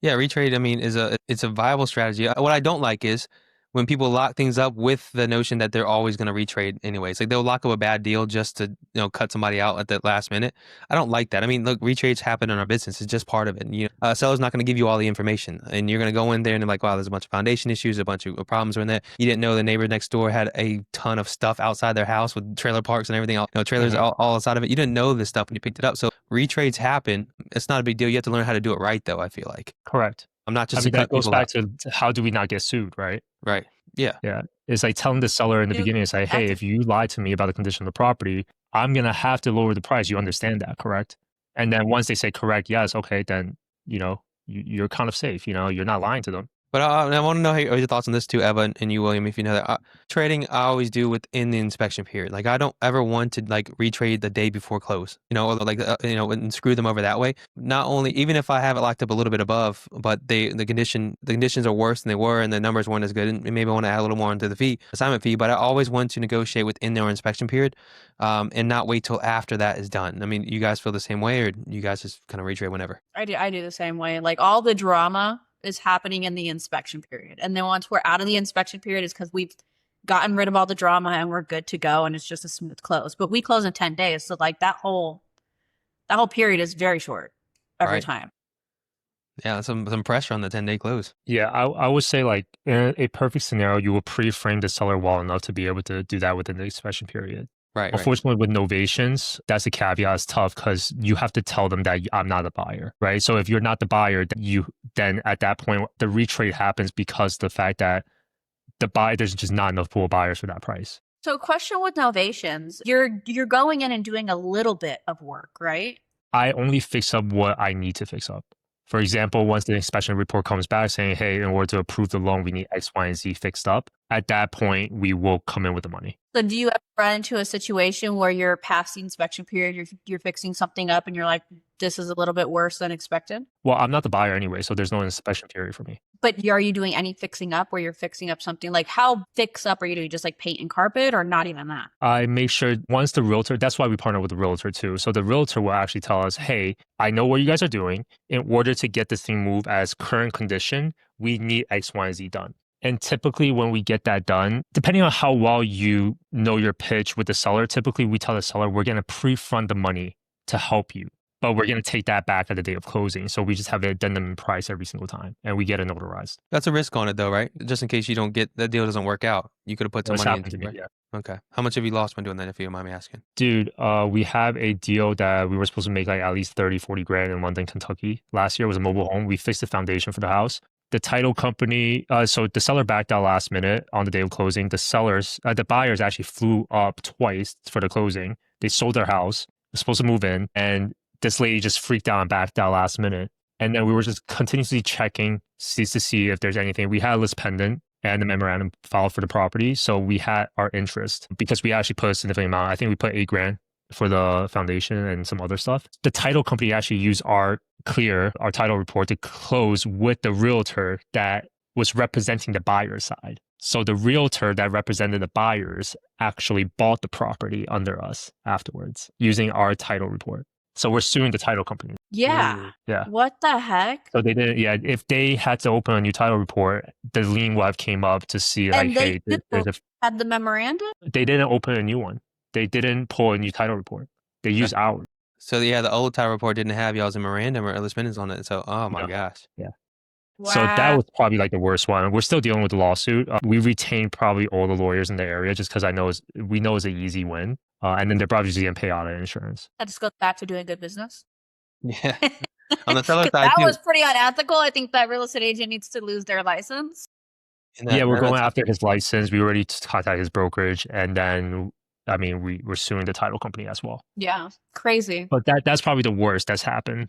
Yeah, retrade, I mean, it's a viable strategy. What I don't like is when people lock things up with the notion that they're always going to retrade anyways. Like they'll lock up a bad deal just to, cut somebody out at the last minute. I don't like that. I mean, look, retrades happen in our business. It's just part of it. A seller's not going to give you all the information, and you're going to go in there and they're like, wow, there's a bunch of foundation issues, a bunch of problems in there. You didn't know the neighbor next door had a ton of stuff outside their house with trailer parks and everything else, trailers all outside of it. You didn't know this stuff when you picked it up. So retrades happen. It's not a big deal. You have to learn how to do it right, though, I feel like. Correct. I'm not just I mean, that goes back to how do we not get sued, right? Right. Yeah. Yeah. It's like telling the seller in the beginning, it's like, hey, if you lied to me about the condition of the property, I'm going to have to lower the price. You understand that, correct? And then once they say correct, yes, okay, then, you're kind of safe. You're not lying to them. But I want to know your thoughts on this too, Eva, and you, William, if you know that. Trading, I always do within the inspection period. Like, I don't ever want to retrade the day before close, or and screw them over that way. Not only, even if I have it locked up a little bit above, but the conditions are worse than they were, and the numbers weren't as good, and maybe I want to add a little more into the assignment fee. But I always want to negotiate within their inspection period, and not wait till after that is done. I mean, you guys feel the same way, or you guys just kind of retrade whenever? I do the same way. Like, all the drama is happening in the inspection period. And then once we're out of the inspection period, is because we've gotten rid of all the drama and we're good to go and it's just a smooth close. But we close in 10 days. So that whole period is very short every time. Yeah, some pressure on the 10-day close. Yeah, I would say in a perfect scenario, you will pre-frame the seller well enough to be able to do that within the inspection period. Right. Unfortunately, with novations, that's a caveat. It's tough because you have to tell them that I'm not a buyer, right? So if you're not the buyer, then at that point, the retrade happens because the fact that the buyer, there's just not enough pool of buyers for that price. So, question with novations, you're going in and doing a little bit of work, right? I only fix up what I need to fix up. For example, once the inspection report comes back saying, hey, in order to approve the loan, we need X, Y, and Z fixed up. At that point, we will come in with the money. So do you ever run into a situation where you're past the inspection period, you're fixing something up and you're like, this is a little bit worse than expected? Well, I'm not the buyer anyway, so there's no inspection period for me. But are you doing any fixing up where you're fixing up something? Like, how fix up are you doing? Just like paint and carpet, or not even that? I make sure once the realtor, that's why we partner with the realtor too. So the realtor will actually tell us, hey, I know what you guys are doing. In order to get this thing moved as current condition, we need X, Y, and Z done. And typically when we get that done, depending on how well you know your pitch with the seller, typically we tell the seller, we're going to pre-fund the money to help you, but we're going to take that back at the day of closing. So we just have an addendum in price every single time and we get it notarized. That's a risk on it though, right? Just in case that deal doesn't work out. You could have put some money into it. Yeah. Okay. How much have you lost when doing that, if you don't mind me asking? Dude, we have a deal that we were supposed to make at least 30, 40 grand in London, Kentucky. Last year. It was a mobile home. We fixed the foundation for the house. The title company, so the seller backed out last minute on the day of closing. The buyers actually flew up twice for the closing. They sold their house, were supposed to move in, and this lady just freaked out and backed out last minute. And then we were just continuously checking to see if there's anything. We had a list pendant and the memorandum filed for the property. So we had our interest because we actually put a significant amount. I think we put $8,000 for the foundation and some other stuff. The title company actually used our title report to close with the realtor that was representing the buyer side. So the realtor that represented the buyers actually bought the property under us afterwards using our title report. So we're suing the title company. Yeah. Yeah. What the heck? So they didn't, if they had to open a new title report, the lien would have came up to see hey, had the memorandum? They didn't open a new one. They didn't pull a new title report. They used ours. So yeah, the old title report didn't have y'all's memorandum or list minutes on it. So, oh my gosh. Yeah. Wow. So that was probably the worst one. We're still dealing with the lawsuit. We retained probably all the lawyers in the area just because we know it's an easy win. And then they're probably just going to pay out of insurance. That just goes back to doing good business. Yeah. On the seller side, that was pretty unethical. I think that real estate agent needs to lose their license. We're going after his license. We already contacted his brokerage, and then we're suing the title company as well. Yeah, crazy. But that's probably the worst that's happened.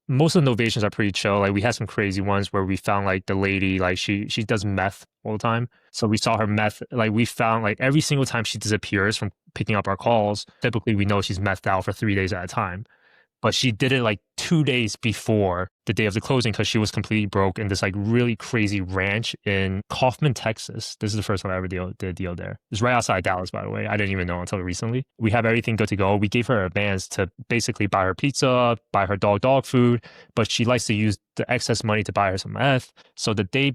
Most of the novations are pretty chill. We had some crazy ones where we found the lady, she does meth all the time. So we saw her meth, we found every single time she disappears from picking up our calls, typically we know she's methed out for 3 days at a time. But she did it 2 days before the day of the closing because she was completely broke in this really crazy ranch in Kaufman, Texas. This is the first time I ever did a deal there. It's right outside Dallas, by the way. I didn't even know until recently. We have everything good to go. We gave her advance to basically buy her pizza, buy her dog food, but she likes to use the excess money to buy her some meth. So the day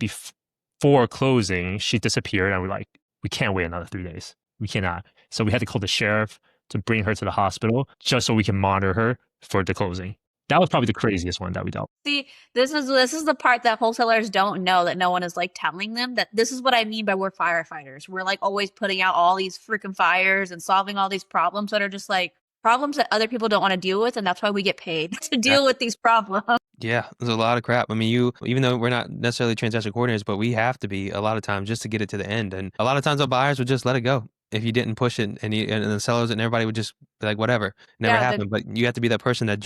for closing, she disappeared, and we're like, we can't wait another 3 days. We cannot. So we had to call the sheriff to bring her to the hospital just so we can monitor her for the closing. That was probably the craziest one that we dealt. See, this is the part that wholesalers don't know, that no one is like telling them, that this is what I mean by we're firefighters. We're like always putting out all these freaking fires and solving all these problems that are just like problems that other people don't want to deal with, and that's why we get paid to deal with these problems. Yeah, there's a lot of crap. I mean, even though we're not necessarily transaction coordinators, but we have to be a lot of times just to get it to the end. And a lot of times our buyers would just let it go if you didn't push it, and the sellers and everybody would just be like, whatever, never Yeah, happened. But you have to be that person that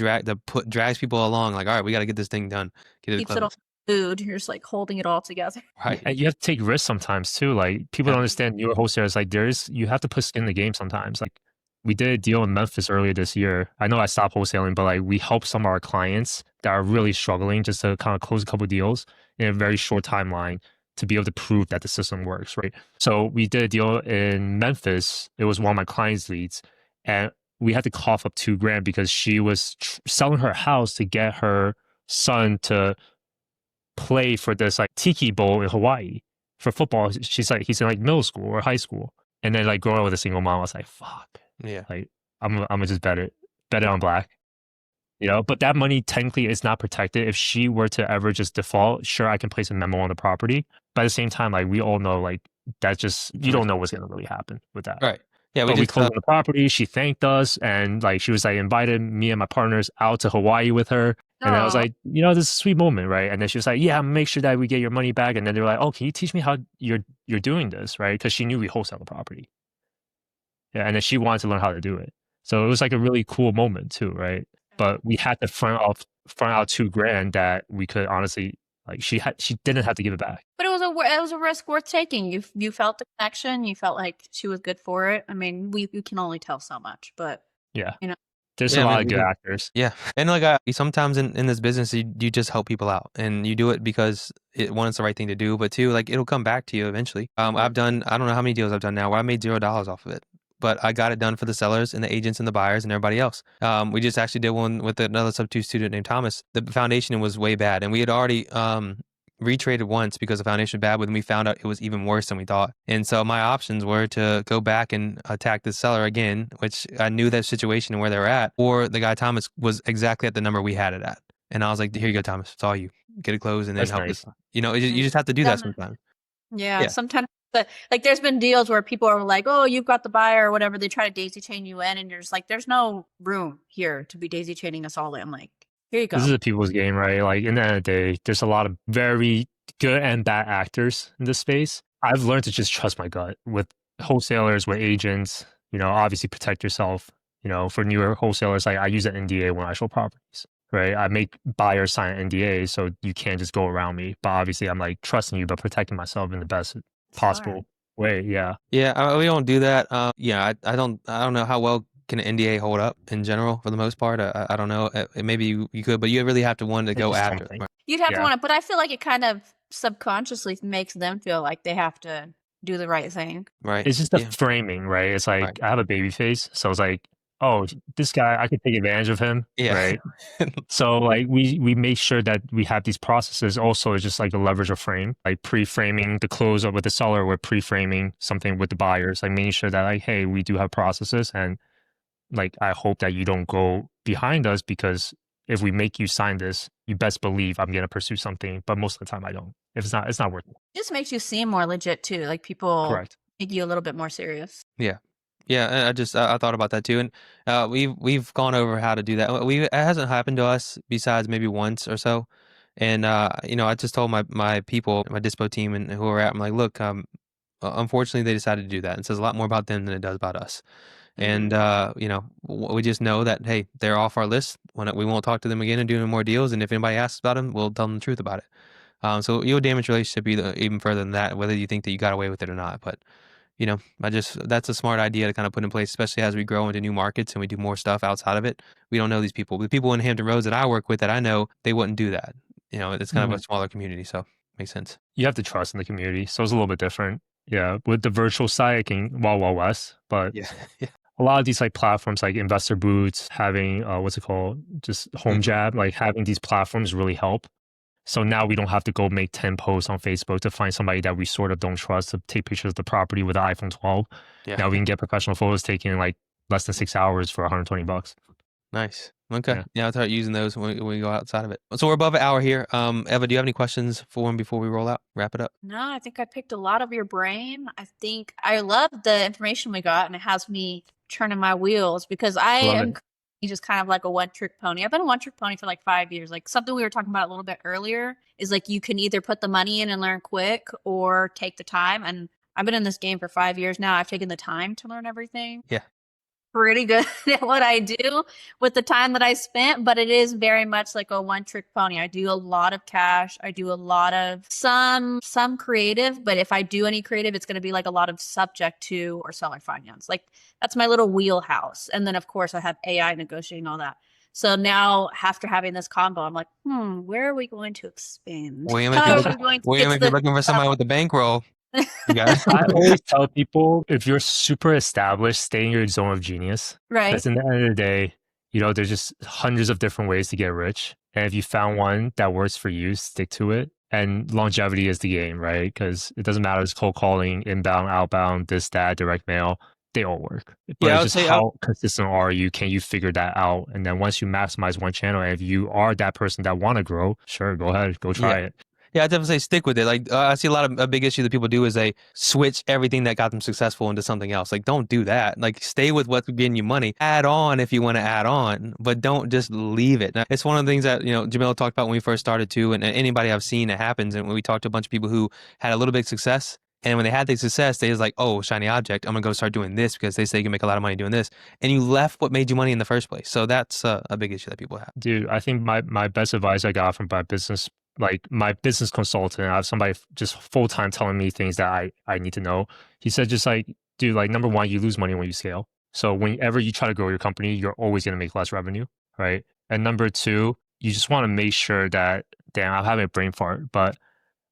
drags people along. Like, all right, we got to get this thing done, get it keeps it all closed. food. You're just like holding it all together. Right. And you have to take risks sometimes too. Like people Yeah. don't understand newer wholesalers. Like you have to put skin in the game sometimes. Like we did a deal in Memphis earlier this year. I know I stopped wholesaling, but like we helped some of our clients that are really struggling just to kind of close a couple of deals in a very short timeline to be able to prove that the system works, right? So we did a deal in Memphis. It was one of my clients' leads, and we had to cough up $2,000 because she was selling her house to get her son to play for this like Tiki Bowl in Hawaii for football. He's in like middle school or high school, and then like growing up with a single mom, I was like, fuck, Yeah. like I'm gonna just bet it on black. But that money technically is not protected. If she were to ever just default, sure, I can place a memo on the property. But at the same time, like we all know, like that's just, you don't know what's going to really happen with that. Right. Yeah. But we closed on the property. She thanked us, and like she was like invited me and my partners out to Hawaii with her. And I was like, this is a sweet moment, right? And then she was like, yeah, make sure that we get your money back. And then they were like, oh, can you teach me how you're doing this, right? Because she knew we wholesale the property. Yeah, and then she wanted to learn how to do it. So it was like a really cool moment too, right? But we had to front out $2,000 that we could honestly, like she didn't have to give it back. But it was a risk worth taking. You felt the connection. You felt like she was good for it. I mean, we can only tell so much, but yeah, you know, there's a lot of good actors. Yeah, and like sometimes in this business, you just help people out, and you do it because one, it's the right thing to do, but two, like it'll come back to you eventually. I've done, I don't know how many deals I've done now where I made $0 off of it, but I got it done for the sellers and the agents and the buyers and everybody else. We just actually did one with another sub-2 student named Thomas. The foundation was way bad, and we had already retraded once because the foundation was bad, but then we found out it was even worse than we thought. And so my options were to go back and attack the seller again, which I knew that situation and where they were at, or the guy Thomas was exactly at the number we had it at. And I was like, here you go, Thomas, it's all you. Get it closed and then help us. You just have to do that sometimes. Yeah, sometimes. But like there's been deals where people are like, oh, you've got the buyer or whatever. They try to daisy chain you in, and you're just like, there's no room here to be daisy chaining us all in. Like, here you go. This is a people's game, right? Like in the end of the day, there's a lot of very good and bad actors in this space. I've learned to just trust my gut with wholesalers, with agents, obviously protect yourself. For newer wholesalers, like I use an NDA when I show properties, right? I make buyers sign an NDA, so you can't just go around me. But obviously I'm like trusting you, but protecting myself in the best possible way. Yeah. Yeah. We don't do that. I don't know how well can an NDA hold up in general for the most part. I don't know. Maybe you could, but you really have to want to go after it. You'd have to want it, but I feel like it kind of subconsciously makes them feel like they have to do the right thing. Right. It's just the framing, right? It's like I have a baby face, so it's like, oh, this guy, I could take advantage of him, right? So like we make sure that we have these processes. Also, it's just like a leverage or frame, like pre-framing the close up with the seller, we're pre-framing something with the buyers, like making sure that like, hey, we do have processes, and like I hope that you don't go behind us, because if we make you sign this, you best believe I'm gonna pursue something. But most of the time I don't. If it's not worth it. It just makes you seem more legit too. Like people make you a little bit more serious. Yeah. Yeah, I thought about that too, and we've gone over how to do that. It hasn't happened to us besides maybe once or so, and I just told my people, my dispo team, and who we're at, I'm like, look, unfortunately they decided to do that. It says a lot more about them than it does about us, and we just know that hey, they're off our list. We won't talk to them again and do any more deals, and if anybody asks about them, we'll tell them the truth about it. So you'll damage relationship even further than that, whether you think that you got away with it or not, but. That's a smart idea to kind of put in place, especially as we grow into new markets and we do more stuff outside of it. We don't know these people. The people in Hampton Roads that I work with that I know, they wouldn't do that. It's kind of a smaller community, so makes sense. You have to trust in the community, so it's a little bit different. Yeah, with the virtual side, it can Wild West, but a lot of these like platforms like Investor Boots, having just Home Jab, like having these platforms really help. So now we don't have to go make 10 posts on Facebook to find somebody that we sort of don't trust to take pictures of the property with the iPhone 12. Yeah. Now we can get professional photos taken in like less than 6 hours for $120. Nice. Okay. Yeah. I'll start using those when we go outside of it. So we're above an hour here. Eva, do you have any questions for him before we roll out? Wrap it up. No, I think I picked a lot of your brain. I think I love the information we got, and it has me turning my wheels because I Love am it. just kind of like a one-trick pony. I've been a one-trick pony for like 5 years. Like something we were talking about a little bit earlier is like you can either put the money in and learn quick or take the time. And I've been in this game for 5 years now. I've taken the time to learn everything. Yeah. Pretty good at what I do with the time that I spent, but it is very much like a one-trick pony. I do a lot of cash. I do a lot of some creative, but if I do any creative, it's going to be like a lot of subject to or seller finance. Like that's my little wheelhouse. And then of course I have AI negotiating all that. So now after having this combo, I'm like, where are we going to expand? William, How if are we going to you're get looking for somebody with a bankroll, you got I always tell people if you're super established, stay in your zone of genius. right? Because in the end of the day, there's just hundreds of different ways to get rich. And if you found one that works for you, stick to it. And longevity is the game, right? Because it doesn't matter if it's cold calling, inbound, outbound, this, that, direct mail, they all work. But Yeah, I would it's just say how consistent are you? Can you figure that out? And then once you maximize one channel, and if you are that person that want to grow, sure, go ahead, go try it. Yeah, I definitely say stick with it. Like I see a lot of a big issue that people do is they switch everything that got them successful into something else. Like don't do that. Like stay with what's getting you money. Add on if you want to add on, but don't just leave it. Now, it's one of the things that Jamil talked about when we first started too, and anybody I've seen it happens. And when we talked to a bunch of people who had a little bit of success, and when they had the success, they was like, oh, shiny object, I'm gonna go start doing this because they say you can make a lot of money doing this, and you left what made you money in the first place. So that's a big issue that people have. Dude, I think my best advice I got from my business consultant, I have somebody just full-time telling me things that I need to know. He said just like, dude, like number one, you lose money when you scale. So whenever you try to grow your company, you're always going to make less revenue, right? And number two, you just want to make sure that, damn, I'm having a brain fart, but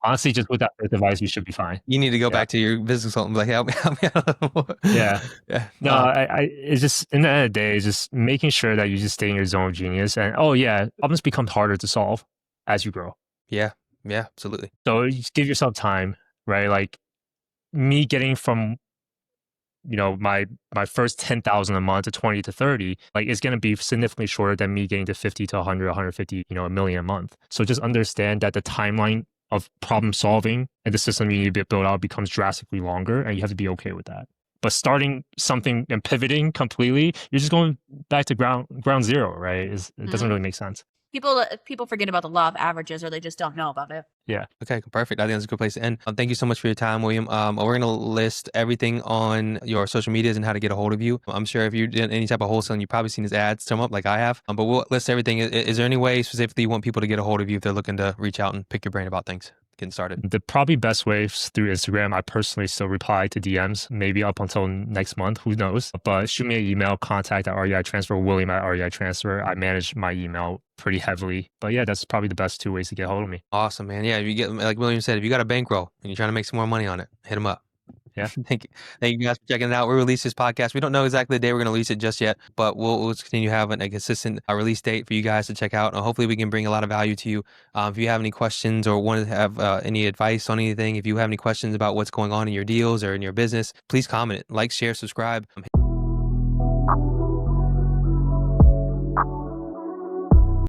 honestly, just with that advice, you should be fine. You need to go back to your business consultant and be like, help me out. Yeah. Yeah. No, it's just, in the end of the day, it's just making sure that you just stay in your zone of genius. And problems become harder to solve as you grow. Yeah, absolutely. So you just give yourself time, right? Like me getting from, my first 10,000 a month to 20 to 30, like it's going to be significantly shorter than me getting to 50 to 100, 150, a million a month. So just understand that the timeline of problem solving and the system you need to build out becomes drastically longer, and you have to be okay with that. But starting something and pivoting completely, you're just going back to ground zero, right? It doesn't really make sense. People forget about the law of averages, or they just don't know about it. Yeah. Okay, perfect. I think that's a good place to end. Thank you so much for your time, William. We're going to list everything on your social medias and how to get a hold of you. I'm sure if you did any type of wholesaling, you've probably seen his ads come up like I have. But we'll list everything. Is there any way specifically you want people to get a hold of you if they're looking to reach out and pick your brain about things? Getting started? The probably best way is through Instagram. I personally still reply to DMs, maybe up until next month, who knows? But shoot me an email, contact at REI Transfer, William at REI Transfer. I manage my email pretty heavily. But yeah, that's probably the best two ways to get a hold of me. Awesome, man. Yeah, if you get, like William said, if you got a bankroll and you're trying to make some more money on it, hit him up. Yeah. Thank you guys for checking it out. We release this podcast. We don't know exactly the day we're going to release it just yet, but we'll continue having a consistent release date for you guys to check out. And hopefully we can bring a lot of value to you. If you have any questions or want to have any advice on anything, if you have any questions about what's going on in your deals or in your business, please comment it. Like, share, subscribe.